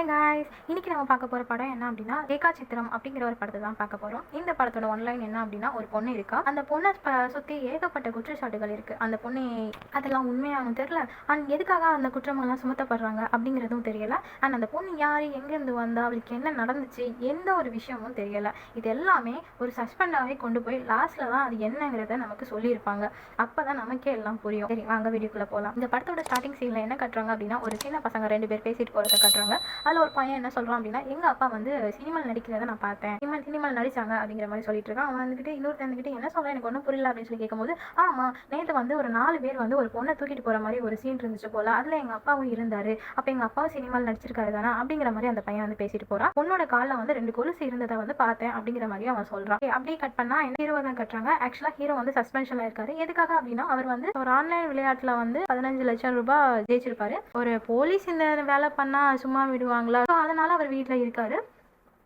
Hi guys, இன்னைக்கு நம்ம பார்க்க போகிற படம் என்ன அப்படின்னா ரேகா சித்திரம் அப்படிங்கிற ஒரு படத்தை தான் பார்க்க போகிறோம். இந்த படத்தோட ஒன்லைன் என்ன அப்படின்னா, ஒரு பொண்ணு இருக்கா. அந்த பொண்ணை சுற்றி ஏகப்பட்ட குற்றச்சாட்டுகள் இருக்குது. அந்த பொண்ணு அதெல்லாம் உண்மையாகவும் தெரியல, அண்ட் எதுக்காக அந்த குற்றமெல்லாம் சுமத்தப்படுறாங்க அப்படிங்கிறதும் தெரியல. அண்ட் அந்த பொண்ணு யார், எங்கேருந்து வந்தா, அவளுக்கு என்ன நடந்துச்சு, எந்த ஒரு விஷயமும் தெரியலை. இது எல்லாமே ஒரு சஸ்பெண்டாகவே கொண்டு போய் லாஸ்ட்டில் தான் அது என்னங்கிறத நமக்கு சொல்லியிருப்பாங்க. அப்போ தான் நமக்கே எல்லாம் புரியும். சரி, வாங்க வீடியோக்குள்ளே போகலாம். இந்த படத்தோட ஸ்டார்டிங் சீனில் என்ன கட்டுறாங்க அப்படின்னா, ஒரு சின்ன பசங்க 2 பேர் பேசிட்டு போகிறத கட்டுறாங்க. அதில் ஒரு பையன் என்ன சொல்கிறான் அப்படின்னா, எங்கள் அப்பா வந்து சினிமாவில் நடிக்கிறத நான் பார்த்தேன், சினிமாவில் நடிச்சாங்க அப்படிங்கிற மாதிரி சொல்லிட்டு இருக்கான். அவன் வந்துட்டு இன்னொருத்தந்துக்கிட்ட என்ன சொல்கிறேன், எனக்கு ஒன்றும் புரியல அப்படின்னு சொல்லி கேட்கும்போது, ஆமாம், நேற்று வந்து ஒரு 4 பேர் வந்து ஒரு பொண்ணை தூக்கிட்டு போகிற மாதிரி ஒரு சீன் இருந்துச்சு போல, அதில் எங்கள் அப்பாவும் இருந்தார், அப்போ எங்கள் அப்பாவும் சினிமாவில் நடிச்சிருக்காரு தானே அப்படிங்கிற மாதிரி அந்த பையன் வந்து பேசிட்டு போகிறான். பொண்ணோட காலில் வந்து 2 கொலுசு இருந்ததை வந்து பார்த்தேன் அப்படிங்கிற மாதிரி அவன் சொல்கிறான். அப்படியே கட் பண்ணால் என்ன ஹீரோ தான் கட்டுறாங்க. ஆக்சுவலாக ஹீரோ வந்து சஸ்பென்ஷனில் இருக்காரு. எதுக்காக அப்படின்னா, அவர் வந்து ஒரு ஆன்லைன் விளையாட்டில் வந்து 15 லட்சம் ரூபாய் ஜெயிச்சிருப்பாரு. ஒரு போலீஸ் இந்த வேலை பண்ணால் சும்மா விடுவாங்களா, ஸோ அதனால அவர் வீட்டில் இருக்காரு.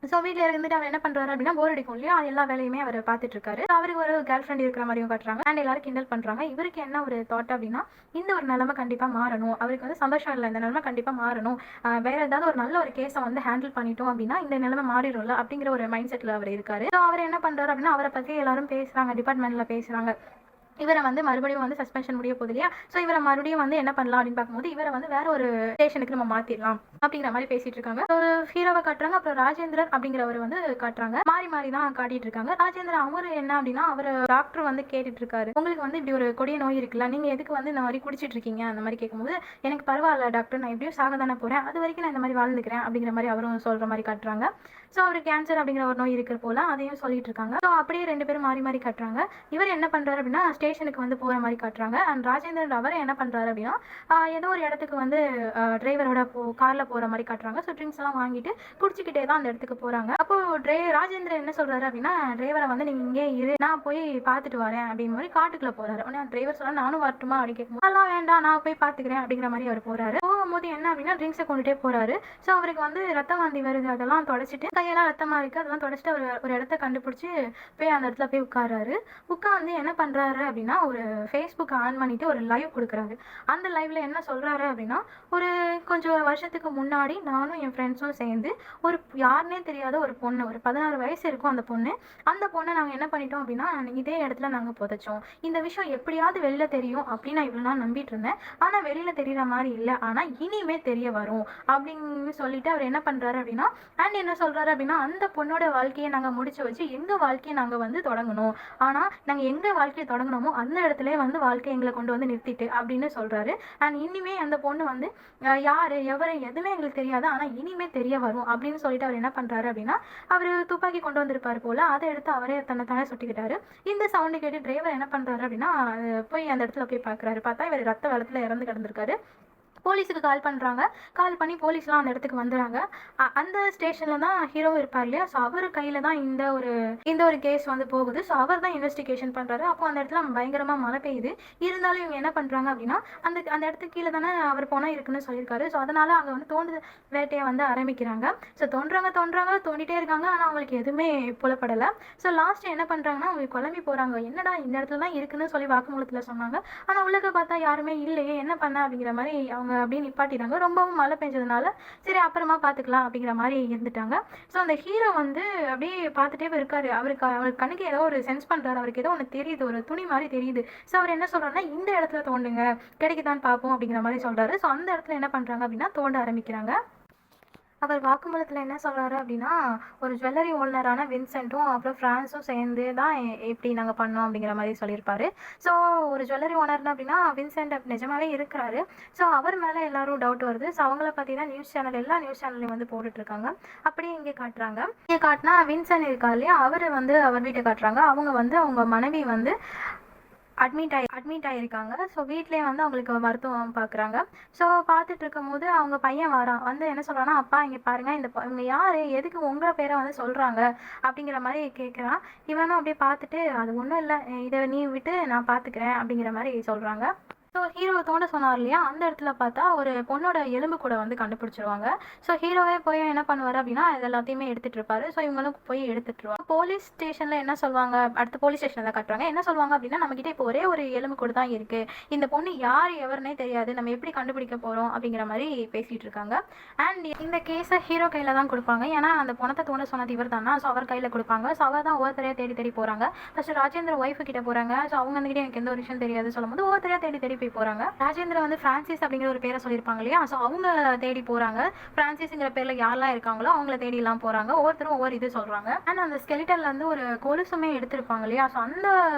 ஸோ வீட்டில் இருந்துட்டு அவர் என்ன பண்ணுறாரு அப்படின்னா, போர் அடிக்கும் இல்லையா, எல்லா வேலையுமே அவர் பார்த்துட்டு இருக்காரு. அவருக்கு ஒரு கேர்ள் ஃப்ரெண்ட் இருக்கிற மாதிரியும் காட்டுறாங்க. அண்ட் எல்லாரும் கிண்டல் பண்ணுறாங்க. இவருக்கு என்ன ஒரு தாட் அப்படின்னா, இந்த ஒரு நிலைமை கண்டிப்பாக மாறணும், அவருக்கு வந்து சந்தோஷம் இல்லை, இந்த நிலைமை கண்டிப்பாக மாறணும், வேற ஏதாவது ஒரு நல்ல ஒரு கேஸை வந்து ஹேண்டில் பண்ணிட்டோம் அப்படின்னா இந்த நிலைமை மாறிடும்ல அப்படிங்கிற ஒரு மைண்ட் செட்டில் அவர் இருக்காரு. ஸோ அவர் என்ன பண்ணுறாரு அப்படின்னா, அவரை பற்றி எல்லாரும் பேசுகிறாங்க, டிபார்ட்மெண்ட்டில் பேசுகிறாங்க. இவரை வந்து மறுபடியும் வந்து சஸ்பென்ஷன் முடிய போகுது இல்லையா, ஸோ இவரை மறுபடியும் வந்து என்ன பண்ணலாம் அப்படின்னு பார்க்கும்போது, இவரை வந்து வேற ஒரு ஸ்டேஷனுக்கு நம்ம மாற்றிடலாம் அப்படிங்கிற மாதிரி பேசிட்டு இருக்காங்க. ஒரு ஹீரோவை காட்டுறாங்க, அப்புறம் ராஜேந்திரன் அப்படிங்கிறவர் வந்து காட்டுறாங்க. மாறி மாறி தான் காட்டிட்டு இருக்காங்க. ராஜேந்திரன் அவரு என்ன அப்படின்னா, அவர் டாக்டர் வந்து கேட்டுட்டு இருக்காரு, உங்களுக்கு வந்து இப்படி ஒரு கொடிய நோய் இருக்குல்ல, நீங்க எதுக்கு வந்து இந்த மாதிரி குடிச்சிட்டு இருக்கீங்க அந்த மாதிரி கேட்கும்போது, எனக்கு பரவாயில்ல டாக்டர், நான் எப்படியும் சாக தானே போறேன், அது வரைக்கும் நான் இந்த மாதிரி வாழ்ந்துக்கிறேன் அப்படிங்கிற மாதிரி அவரும் சொல்ற மாதிரி காட்டுறாங்க. ஸோ அவர் கேன்சர் அப்படிங்கிற ஒரு நோய் இருக்கிற போல அதையும் சொல்லிட்டு இருக்காங்க. ஸோ அப்படியே 2 பேரும் மாறி மாறி காட்டுறாங்க. இவர் என்ன பண்றாரு அப்படின்னா, ஸ்டேஷனுக்கு வந்து போகிற மாதிரி காட்டுறாங்க. அண்ட் ராஜேந்திரன் அவர் என்ன பண்ணுறாரு அப்படின்னா, ஏதோ ஒரு இடத்துக்கு வந்து டிரைவரோட காரில் போகிற மாதிரி காட்டுறாங்க. ஸோ ட்ரிங்க்ஸ் எல்லாம் வாங்கிட்டு குடிச்சிக்கிட்டே தான் அந்த இடத்துக்கு போகிறாங்க. அப்போது ராஜேந்திரன் என்ன சொல்கிறாரு அப்படின்னா, டிரைவரை வந்து நீங்கள் இங்கே இரு, நான் போய் பார்த்துட்டு வரேன் அப்படிங்கிற மாதிரி காட்டுக்குள்ளே போகிறாரு. உடனே டிரைவர் சொல்ல, நானும் வரட்டுமா அப்படின்னு கேட்கும்போது, அதெல்லாம் வேண்டாம், நான் போய் பார்த்துக்கிறேன் அப்படிங்கிற மாதிரி அவர் போகிறாரு. போகும்போது என்ன அப்படின்னா, ட்ரிங்க்ஸை கொண்டுட்டே போகிறாரு. ஸோ அவருக்கு வந்து ரத்த வாந்தி வருது, அதெல்லாம் தொடச்சிட்டு கையெல்லாம் ரத்தமாக இருக்குது, அதெல்லாம் தொடச்சிட்டு அவர் ஒரு இடத்த கண்டுபிடிச்சி போய் அந்த இடத்துல போய் உட்காராரு. உட்காந்து என்ன பண்ணுறாரு அப்படின்னா, ஒரு ஃபேஸ்புக் ஆன் பண்ணிட்டு ஒரு லைவ் கொடுக்குறாரு. அந்த லைவ்ல என்ன சொல்றாரு அப்படின்னா, ஒரு கொஞ்சம் வருஷத்துக்கு முன்னாடி நானும் என் ஃப்ரெண்ட்ஸும் சேர்ந்து ஒரு யாருன்னே தெரியாத ஒரு பொண்ணு, ஒரு 16 வயசு இருக்கும் அந்த பொண்ணை நாங்கள் என்ன பண்ணிட்டோம் அப்படின்னா, இதே இடத்துல நாங்கள் புதைச்சோம். இந்த விஷயம் எப்படியாவது வெளில தெரியும் அப்படின்னு நான் இவ்வளோ நாள் நம்பிட்டு இருந்தேன், ஆனால் வெளியில தெரியுற மாதிரி இல்லை, ஆனால் இனிமே தெரிய வரும் அப்படின்னு சொல்லிட்டு அவர் என்ன பண்றாரு அப்படின்னா, அண்ட் என்ன சொல்றாரு அப்படின்னா, அந்த பொண்ணோட வாழ்க்கையை நாங்கள் முடிச்சு வச்சு எங்கள் வாழ்க்கையை நாங்கள் வந்து தொடங்கணும், ஆனால் நாங்கள் எங்கள் வாழ்க்கையை தொடங்கணுமோ அந்த இடத்துல வந்து வாழ்க்கை எங்களை கொண்டு வந்து நிறுத்திட்டு அப்படின்னு சொல்றாரு. அண்ட் இனிமே அந்த பொண்ணு வந்து யாரு எவரு எதுவுமே எங்களுக்கு தெரியாது, ஆனா இனிமே தெரிய வரும் அப்படின்னு சொல்லிட்டு அவர் என்ன பண்றாரு அப்படின்னா, அவர் துப்பாக்கி கொண்டு வந்திருப்பாரு போல, அதை எடுத்து அவரே தன்னை சுட்டிக்கிட்டாரு. இந்த சவுண்டு கேட்டு டிரைவர் என்ன பண்றாரு அப்படின்னா, போய் அந்த இடத்துல போய் பாக்குறாரு. பார்த்தா இவர் ரத்த வெள்ளத்துல இறந்து கிடந்திருக்காரு. போலீஸுக்கு கால் பண்ணுறாங்க. கால் பண்ணி போலீஸ்லாம் அந்த இடத்துக்கு வந்துடுறாங்க. அந்த ஸ்டேஷனில் தான் ஹீரோ இருப்பார் இல்லையா, ஸோ அவர் கையில் தான் இந்த ஒரு கேஸ் வந்து போகுது. ஸோ அவர் தான் இன்வெஸ்டிகேஷன் பண்ணுறாரு. அப்போ அந்த இடத்துல பயங்கரமாக மழை பெய்யுது. இருந்தாலும் இவங்க என்ன பண்ணுறாங்க அப்படின்னா, அந்த இடத்துக்கு கீழே தானே அவர் போனால் இருக்குன்னு சொல்லியிருக்காரு. ஸோ அதனால் அங்கே வந்து தோண்டு வேட்டையை வந்து ஆரம்பிக்கிறாங்க. ஸோ தோண்டிகிட்டே இருக்காங்க. ஆனால் அவங்களுக்கு எதுவுமே புலப்படலை. ஸோ லாஸ்ட்டு என்ன பண்ணுறாங்கன்னா, அவங்க குழம்பி போகிறாங்க. என்னடா இந்த இடத்துல தான் இருக்குன்னு சொல்லி வாக்குமூலத்தில் சொன்னாங்க, ஆனால் உள்ளக பார்த்தா யாருமே இல்லையே, என்ன பண்ண அப்படிங்கிற மாதிரி அவங்க அப்படியே நிப்பாட்டிட்டாங்க. ரொம்பவும் மழை பெஞ்சதுனால சரி அப்புறமா பார்த்துக்கலாம் அப்படிங்கிற மாதிரி இருந்துட்டாங்க. ஸோ அந்த ஹீரோ வந்து அப்படியே பார்த்துட்டே இருக்காரு. அவருக்கு கண்ணுக்கு ஏதோ ஒரு சென்ஸ் பண்ணுறாரு. அவருக்கு ஏதோ ஒன்று தெரியுது, ஒரு துணி மாதிரி தெரியுது. ஸோ அவர் என்ன சொல்கிறாருன்னா, இந்த இடத்துல தோண்டுங்க, கிடைக்குதான்னு பார்ப்போம் அப்படிங்கிற மாதிரி சொல்கிறாரு. ஸோ அந்த இடத்துல என்ன பண்ணுறாங்க அப்படின்னா, தோண்ட ஆரம்பிக்கிறாங்க. அவர் வாக்குமூலத்தில் என்ன சொல்கிறாரு அப்படின்னா, ஒரு ஜுவல்லரி ஓனரான வின்சென்ட்டும் அப்புறம் ஃப்ரான்ஸும் சேர்ந்து தான் எப்படி நாங்கள் பண்ணோம் அப்படிங்கிற மாதிரி சொல்லியிருப்பாரு. ஸோ ஒரு ஜுவல்லரி ஓனர்னா அப்படின்னா வின்சென்ட் நிஜமாவே இருக்கிறாரு. ஸோ அவர் மேலே எல்லாரும் டவுட் வருது. ஸோ அவங்கள பற்றி தான் எல்லா நியூஸ் சேனல்லையும் வந்து போட்டுட்ருக்காங்க. அப்படியே இங்கே காட்டுறாங்க. இங்கே காட்டினா வின்சென்ட் இருக்கா இல்லையா, அவர் வீட்டை காட்டுறாங்க. அவங்க மனைவி வந்து அட்மிட் ஆகியிருக்காங்க. ஸோ வீட்லேயே வந்து அவங்களுக்கு மருத்துவம் பார்க்குறாங்க. ஸோ பார்த்துட்டு இருக்கும்போது அவங்க பையன் வரான். வந்து என்ன சொல்கிறான்னா, அப்பா இங்கே பாருங்கள், இவங்க யார், எதுக்கு உங்கள் பேரை வந்து சொல்கிறாங்க அப்படிங்கிற மாதிரி கேட்குறான். இவனும் அப்படியே பார்த்துட்டு, அது ஒன்றும் இல்லை, இதை நீ விட்டு நான் பார்த்துக்கிறேன் அப்படிங்கிற மாதிரி சொல்கிறாங்க. ஸோ ஹீரோவை தோண்ட சொன்னார் இல்லையா, அந்த இடத்துல பார்த்தா ஒரு பொண்ணோட எலும்பு கூட வந்து கண்டுபிடிச்சிருவாங்க. ஸோ ஹீரோவே போய் என்ன பண்ணுவார் அப்படின்னா, இது எல்லாத்தையுமே எடுத்துட்டு இருப்பாரு. ஸோ இவங்களும் போய் எடுத்துட்டுருவாங்க. போலீஸ் ஸ்டேஷனில் என்ன சொல்லுவாங்க, அடுத்த போலீஸ் ஸ்டேஷனில் தான் காட்டுறாங்க. என்ன சொல்லுவாங்க அப்படின்னா, நம்மக்கிட்ட இப்போ ஒரே ஒரு எலும்பு கூட தான் இருக்குது, இந்த பொண்ணு யார் எவருனே தெரியாது, நம்ம எப்படி கண்டுபிடிக்க போகிறோம் அப்படிங்கிற மாதிரி பேசிகிட்டு இருக்காங்க. அண்ட் இந்த கேஸை ஹீரோ கையில் தான் கொடுப்பாங்க. ஏன்னா அந்த பணத்தை தோண்ட சொன்னது இவர் தானா, ஸோ அவர் கையில் கொடுப்பாங்க. ஸோ அவர் தான் ஒவ்வொருத்தரையாக தேடி தேடி போகிறாங்க. ஃபர்ஸ்ட் ராஜேந்திர ஒய்ஃபு கிட்ட போகிறாங்க. ஸோ அவங்க வந்துக்கிட்டே எனக்கு எந்த ஒரு விஷயம் தெரியாது சொல்லும்போது ஒவ்வொருத்தரையாக தேடி தேடி போய் போகிறாங்க. ராஜேந்திர வந்து பிரான்சிஸ் அப்படிங்கிற ஒரு பேரை சொல்லியிருப்பாங்க இல்லையா, ஸோ அவங்க தேடி போகிறாங்க. பிரான்சிஸ்ங்கிற பேரில் யாரெல்லாம் இருக்காங்களோ அவங்கள தேடிலாம் போகிறாங்க. ஒவ்வொருத்தரும் ஒவ்வொரு இது சொல்கிறாங்க. அண்ட் அந்த ஸ்கெலிட்டன்ல இருந்து ஒரு கொலுசுமே எடுத்திருப்பாங்க இல்லையா, ஸோ அந்த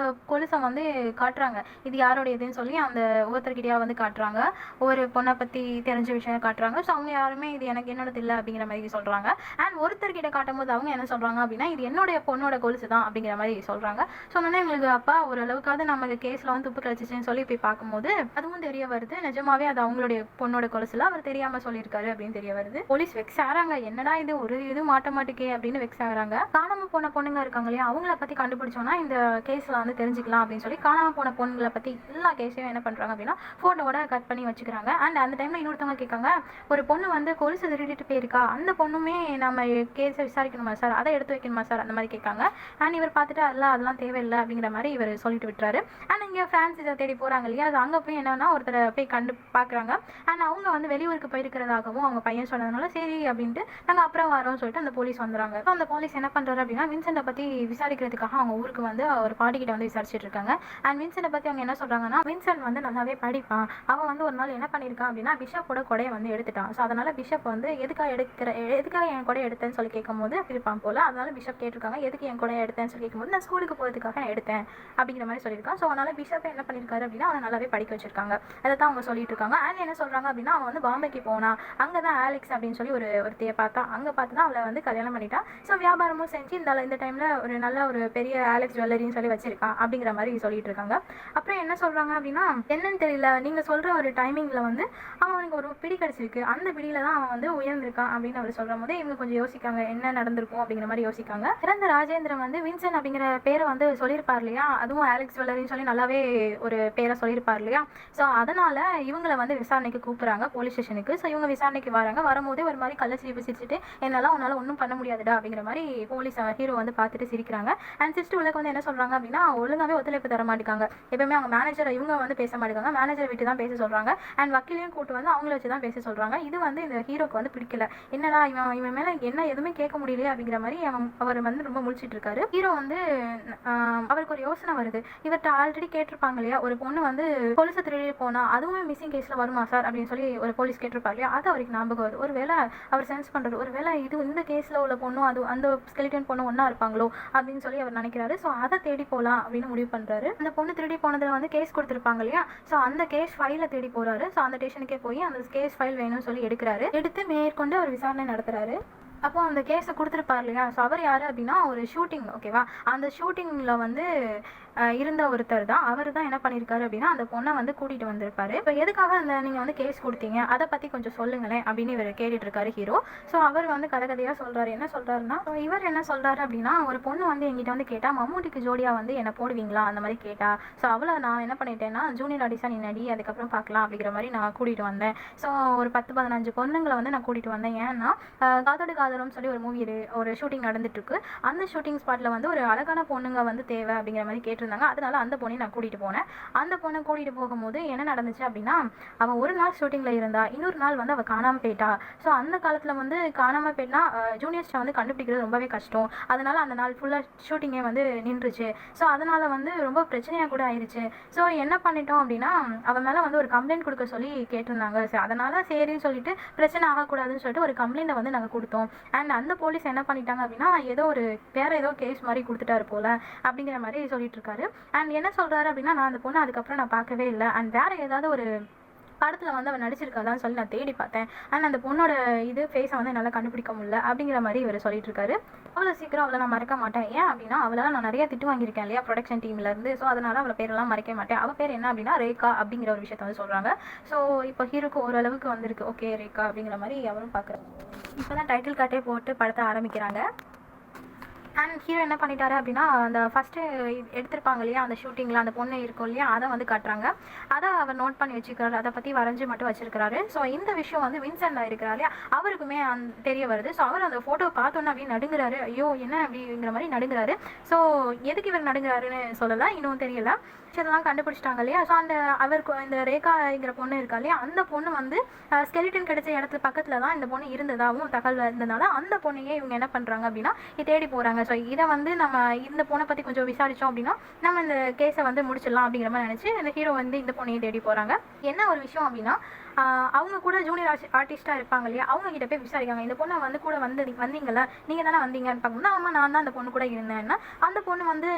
கொலுசை வந்து காட்டுறாங்க. இது யாரோட இதுன்னு சொல்லி அந்த ஒவ்வொருத்தர்கிட்டயா வந்து காட்டுறாங்க. ஒரு பொண்ணை பற்றி தெரிஞ்ச விஷயம் காட்டுறாங்க. ஸோ அவங்க யாருமே இது எனக்கு என்னோடது இல்லை அப்படிங்கிற மாதிரி சொல்கிறாங்க. அண்ட் ஒருத்தர்கிட்ட காட்டும் போது அவங்க என்ன சொல்கிறாங்க அப்படின்னா, இது என்னுடைய பொண்ணோட கொலுசு தான் அப்படிங்கிற மாதிரி சொல்கிறாங்க. சொன்னோன்னே எங்களுக்கு அப்பா ஓரளவுக்காவது நமக்கு கேஸில் வந்து துப்பு கிடச்சிச்சின்னு சொல்லி போய் பார்க்கும்போது அதுவும் தெரிய வருது, நிஜமாவே அது அவங்களுடைய பொண்ணோட கொலுசுல அவர் தெரியாமல் சொல்லியிருக்காரு அப்படின்னு தெரிய வருது. போலீஸ் வெக்ஸ் ஆகிறாங்க, என்னடா இது ஒரு இது மாட்ட மாட்டேக்கே அப்படின்னு வெக்ஸ் ஆகிறாங்க. காணாமல் போன பொண்ணுங்க இருக்காங்க இல்லையா, அவங்கள பற்றி கண்டுபிடிச்சோன்னா இந்த கேஸில் வந்து தெரிஞ்சுக்கலாம் அப்படின்னு சொல்லி காணாமல் போன பொண்ணுங்களை பற்றி எல்லா கேஸையும் என்ன பண்ணுறாங்க அப்படின்னா ஃபோட்டோவோட கட் பண்ணி வச்சுக்கிறாங்க. அண்ட் அந்த டைமில் இன்னொருத்தவங்க கேட்காங்க, ஒரு பொண்ணு வந்து கொலுசு திருடிட்டு போயிருக்கா, அந்த பொண்ணுமே நம்ம கேஸை விசாரிக்கணுமா சார், அதை எடுத்து வைக்கணுமா சார் அந்த மாதிரி கேட்காங்க. அண்ட் இவர் பார்த்துட்டு அதெல்லாம் தேவையில்லை அப்படிங்கிற மாதிரி இவர் சொல்லிட்டு விட்டுறாரு. அண்ட் இங்கே பிரான்சிஸை தேடி போகிறாங்க இல்லையா, அது அங்கே போய் என்னன்னா ஒருத்தரை போய் கண்டு பார்க்குறாங்க. அண்ட் அவங்க வந்து வெளியூருக்கு போயிருக்கிறதாகவும் அவங்க பையன் சொன்னதுனால சரி அப்படின்ட்டு நாங்கள் அப்புறம் வரோம்னு சொல்லிட்டு அந்த போலீஸ் வந்துடுறாங்க. ஸோ அந்த போலீஸ் என்ன பண்ணுறாரு அப்படின்னா, வின்சென்ட்டை பற்றி விசாரிக்கிறதுக்காக அவங்க ஊருக்கு வந்து ஒரு பாட்டிக்கிட்ட வந்து விசாரிச்சுட்டு இருக்காங்க. அண்ட் வின்சென்ட்டை பற்றி அவங்க என்ன சொல்கிறாங்கன்னா, வின்சென்ட் வந்து நல்லாவே படிப்பான், அவன் வந்து ஒரு நாள் என்ன பண்ணியிருக்கான் அப்படின்னா பிஷப்போட கொடையை வந்து எடுத்துட்டான். ஸோ அதனால் பிஷப் வந்து எதுக்காக என் கொடையை எடுத்தேன்னு சொல்லி கேட்கும்போது இருப்பான் போல். அதனால பிஷப் கேட்டிருக்காங்க, எதுக்கு என் கொடையை எடுத்தேன்னு சொல்லி கேட்கும்போது நான் ஸ்கூலுக்கு போகிறதுக்காக நான் எடுத்தேன் அப்படிங்கிற மாதிரி சொல்லியிருக்கான். ஸோ அதனால் பிஷப் என்ன பண்ணியிருக்காரு அப்படின்னா அவனை நல்லாவே படிக்க வச்சிருக்காங்க. அதை தான் அவங்க சொல்லிட்டு இருக்காங்க. அண்ட் என்ன சொல்கிறாங்க அப்படின்னா, அவன் வந்து பாம்பேக்கு போனா, அங்கே தான் ஆலெக்ஸ் அப்படின்னு சொல்லி ஒருத்தையை பார்த்தா, அங்கே பார்த்து தான் அவளை வந்து கல்யாணம் பண்ணிட்டான். ஸோ வியாபாரமும் செஞ்சு இந்த டைமில் ஒரு நல்ல ஒரு பெரிய ஆலெக்ஸ் ஜுவல்லரின்னு சொல்லி வச்சிருக்கான் அப்படிங்கிற மாதிரி சொல்லிட்டு இருக்காங்க. அப்புறம் என்ன சொல்கிறாங்க அப்படின்னா, என்னன்னு தெரியல, நீங்கள் சொல்கிற ஒரு டைமிங்கில் வந்து அவனுக்கு ஒரு பிடி கிடச்சிருக்கு, அந்த பிடியில் தான் அவன் வந்து உயர்ந்திருக்கான் அப்படின்னு அவர் சொல்கிற போது இவங்க கொஞ்சம் யோசிக்காங்க, என்ன நடந்திருக்கும் அப்படிங்கிற மாதிரி யோசிக்காங்க. பிறந்த ராஜேந்திரன் வந்து வின்சென்ட் அப்படிங்கிற பேரை வந்து சொல்லியிருப்பார் இல்லையா, அதுவும் ஆலெக்ஸ் ஜுவல்லரின்னு சொல்லி நல்லாவே ஒரு பேரை சொல்லியிருப்பார் இல்லையா. ஸோ அதனால் இவங்களை வந்து விசாரணைக்கு கூப்பிட்றாங்க போலீஸ் ஸ்டேஷனுக்கு. ஸோ இவங்க விசாரணைக்கு வராங்க. வரும்போதே ஒரு மாதிரி கள்ளச்சிரிப்பு சிரிச்சுட்டு என்னால் உன்னால் ஒன்றும் பண்ண முடியாதுடா அப்படிங்கிற மாதிரி போலீஸ் ஹீரோ வந்து பார்த்துட்டு சிரிக்கிறாங்க. அண்ட் சிஸ்டர் உள்ளக்கு வந்து என்ன சொல்கிறாங்க அப்படின்னா, ஒழுங்காகவே ஒத்துழைப்பு தர மாட்டேங்காங்க. எப்பவுமே அவங்க மேனேஜரை இவங்க வந்து பேச மாட்டேங்காங்க, மேனேஜரை விட்டு தான் பேச சொல்கிறாங்க. அண்ட் வக்கீலையும் கூட்டு வந்து அவங்கள வச்சு தான் பேச சொல்கிறாங்க. இது வந்து இந்த ஹீரோக்கு வந்து பிடிக்கல. என்னடா இவன் மேலே என்ன எதுவுமே கேட்க முடியலையே அப்படிங்கிற மாதிரி அவர் வந்து ரொம்ப முழிச்சிட்டு இருக்காரு. ஹீரோ வந்து அவருக்கு ஒரு யோசனை வருது. இவர்கிட்ட ஆல்ரெடி கேட்டிருப்பாங்க இல்லையா, ஒரு பொண்ணு வந்து கொலுசை திருடி போனா அதுவுமே மிஸ்ஸிங் கேஸில் வருமா சார் அப்படின்னு சொல்லி ஒரு போலீஸ் கேட்டிருப்பார் இல்லையா, அது அவருக்கு ஞாபகம் வருது. ஒருவேளை அவர் சென்ஸ் பண்ணுறது, ஒருவேளை இந்த கேஸில் உள்ள பொண்ணும் அது அந்த ஸ்கெலிட்டன் பொண்ணு ஒன்றா இருப்பாங்களோ அப்படின்னு சொல்லி அவர் நினைக்கிறாரு. ஸோ அதை தேடி போகலாம் அப்படின்னு முடிவு பண்ணுறாரு. அந்த பொண்ணு திருடி போனதில் வந்து கேஸ் கொடுத்துருப்பாங்க இல்லையா, ஸோ அந்த கேஸ் ஃபைலை தேடி போகிறாரு. ஸோ அந்த ஸ்டேஷனுக்கே போய் அந்த கேஸ் ஃபைல் வேணும்னு சொல்லி எடுத்து மேற்கொண்டு அவர் விசாரணை நடத்துகிறாரு. அப்போ அந்த கேஸை கொடுத்துருப்பார் இல்லையா, ஸோ அவர் யார் அப்படின்னா ஒரு ஷூட்டிங், ஓகேவா, அந்த ஷூட்டிங்கில் வந்து இருந்த ஒருத்தர் தான். அவர் தான் என்ன பண்ணியிருக்காரு அப்படின்னா அந்த பொண்ணை வந்து கூட்டிகிட்டு வந்திருப்பாரு. இப்போ எதுக்காக அந்த நீங்கள் வந்து கேஸ் கொடுத்தீங்க அதை பற்றி கொஞ்சம் சொல்லுங்களேன் அப்படின்னு இவர் கேட்டுட்டு இருக்காரு ஹீரோ. ஸோ அவர் வந்து கதையாக சொல்கிறாரு. என்ன சொல்கிறாருன்னா, இவர் என்ன சொல்கிறாரு அப்படின்னா, ஒரு பொண்ணு வந்து எங்கிட்ட வந்து கேட்டால் மம்மூட்டிக்கு ஜோடியாக வந்து என்னை போடுவீங்களா அந்த மாதிரி கேட்டா. ஸோ அவளை நான் என்ன பண்ணிட்டேன்னா ஜூனியர் ஆடிஷன் நீ நடி, அதுக்கப்புறம் பார்க்கலாம் அப்படிங்கிற மாதிரி நான் கூட்டிகிட்டு வந்தேன். ஸோ ஒரு 10-15 பொண்ணுங்களை வந்து நான் கூட்டிகிட்டு வந்தேன். ஏன்னா காதோடு காதலும் சொல்லி ஒரு மூவி ஒரு ஷூட்டிங் நடந்துட்டு இருக்கு. அந்த ஷூட்டிங் ஸ்பாட்டில் வந்து ஒரு அழகான பொண்ணுங்க வந்து தேவை அப்படிங்கிற மாதிரி கேட்டிருந்தாங்க. அதனால அந்த பொண்ணை நான் கூட்டிகிட்டு போனேன். அந்த பொண்ணை கூட்டிகிட்டு போகும்போது என்ன நடந்துச்சு அப்படின்னா, அவன் ஒரு நாள் ஷூட்டிங்கில் இருந்தா, இன்னொரு நாள் வந்து அவள் காணாமல் போயிட்டா. ஸோ அந்த காலத்தில் வந்து காணாமல் போயிட்டா ஜூனியர்ஸ்ட்டை வந்து கண்டுபிடிக்கிறது ரொம்பவே கஷ்டம். அதனால அந்த நாள் ஃபுல்லாக ஷூட்டிங்கே வந்து நின்றுச்சு. ஸோ அதனால் வந்து ரொம்ப பிரச்சனையாக கூட ஆயிடுச்சு. ஸோ என்ன பண்ணிட்டோம் அப்படின்னா, அவன் மேலே வந்து ஒரு கம்ப்ளைண்ட் கொடுக்க சொல்லி கேட்டிருந்தாங்க. ஸோ அதனால் சரின்னு சொல்லிட்டு பிரச்சனை ஆகக்கூடாதுன்னு சொல்லிட்டு ஒரு கம்ப்ளைண்ட்டை வந்து நாங்கள் கொடுத்தோம். அண்ட் அந்த போலீஸ் என்ன பண்ணிட்டாங்க அப்படின்னா, வேற ஏதோ கேஸ் மாதிரி கொடுத்துட்டாரு போல அப்படிங்கிற மாதிரி சொல்லிட்டு இருக்காரு. அண்ட் என்ன சொல்றாரு அப்படின்னா, நான் அந்த பொண்ணை அதுக்கப்புறம் நான் பார்க்கவே இல்லை. அண்ட் வேற ஏதாவது ஒரு படத்தில் வந்து அவன் நடிச்சிருக்காதான்னு சொல்லி நான் தேடி பார்த்தேன். அண்ட் அந்த பொண்ணோட ஃபேஸை வந்து என்னால் கண்டுபிடிக்க முடியல அப்படிங்கிற மாதிரி இவர் சொல்லிட்டு இருக்காரு. அவ்வளோ சீக்கிரம் அவளை நான் மறக்க மாட்டேன். ஏன் அப்படின்னா, அவளால் நான் நிறைய திட்டு வாங்கியிருக்கேன் இல்லையா ப்ரொடக்ஷன் டீம்லேருந்து. ஸோ அதனால் அவளை பேரெல்லாம் மறைக்க மாட்டேன். அவள் பேர் என்ன அப்படின்னா ரேகா அப்படிங்கிற ஒரு விஷயத்த வந்து சொல்கிறாங்க. ஸோ இப்போ ஹீரோக்கு ஓரளவுக்கு வந்திருக்கு, ஓகே ரேகா அப்படிங்கிற மாதிரி அவரும் பார்க்குறாரு. இப்போ தான் டைட்டில் கார்டே போட்டு படத்தை ஆரம்பிக்கிறாங்க. அண்ட் ஹீரோ என்ன பண்ணிட்டாரு அப்படின்னா, அந்த ஃபஸ்ட்டு எடுத்திருப்பாங்க இல்லையா, அந்த ஷூட்டிங்கில் அந்த பொண்ணு இருக்கும் இல்லையா, அதை வந்து காட்டுறாங்க. அதை அவர் நோட் பண்ணி வச்சுக்கிறாரு, அதை பற்றி வரைஞ்சி மட்டும் வச்சிருக்கிறாரு. ஸோ இந்த விஷயம் வந்து வின்சென்ட் இருக்கிறார் இல்லையா, அவருக்குமே தெரிய வருது. ஸோ அவர் அந்த ஃபோட்டோ பார்த்தோன்னே அப்படியே நடுங்குறாரு. ஐயோ என்ன அப்படிங்கிற மாதிரி நடுங்குறாரு. ஸோ எதுக்கு இவர் நடுங்குறாருன்னு சொல்லலை, இன்னும் தெரியல. இதெல்லாம் கண்டுபிடிச்சிட்டாங்க இல்லையா. ஸோ அந்த அவருக்கு இந்த ரேகாங்கிற பொண்ணு இருக்கா இல்லையா, அந்த பொண்ணு வந்து ஸ்கெலிட்டன் கிடைச்ச இடத்துல பக்கத்தில் தான் இந்த பொண்ணு இருந்ததாகவும் தகவல் இருந்ததுனால அந்த பொண்ணையே இவங்க என்ன பண்ணுறாங்க அப்படின்னா தேடி போகிறாங்க. ஸோ இதை வந்து நம்ம இந்த பொண்ணை பற்றி கொஞ்சம் விசாரித்தோம் அப்படின்னா நம்ம இந்த கேஸை வந்து முடிச்சிடலாம் அப்படிங்கிற மாதிரி நினச்சி இந்த ஹீரோ வந்து இந்த பொண்ணையை தேடி போகிறாங்க. என்ன ஒரு விஷயம் அப்படின்னா, அவங்க கூட ஜூனியர் ஆர்டிஸ்ட்டாக இருப்பாங்க இல்லையா, அவங்க கிட்ட போய் விசாரிக்காங்க. இந்த பொண்ணை வந்து கூட வந்தீங்களா, நீங்கள் தானே வந்தீங்கன்னு பார்க்கும்போது ஆமாம் நான் தான் அந்த பொண்ணு கூட இருந்தேன்னா, அந்த பொண்ணு வந்து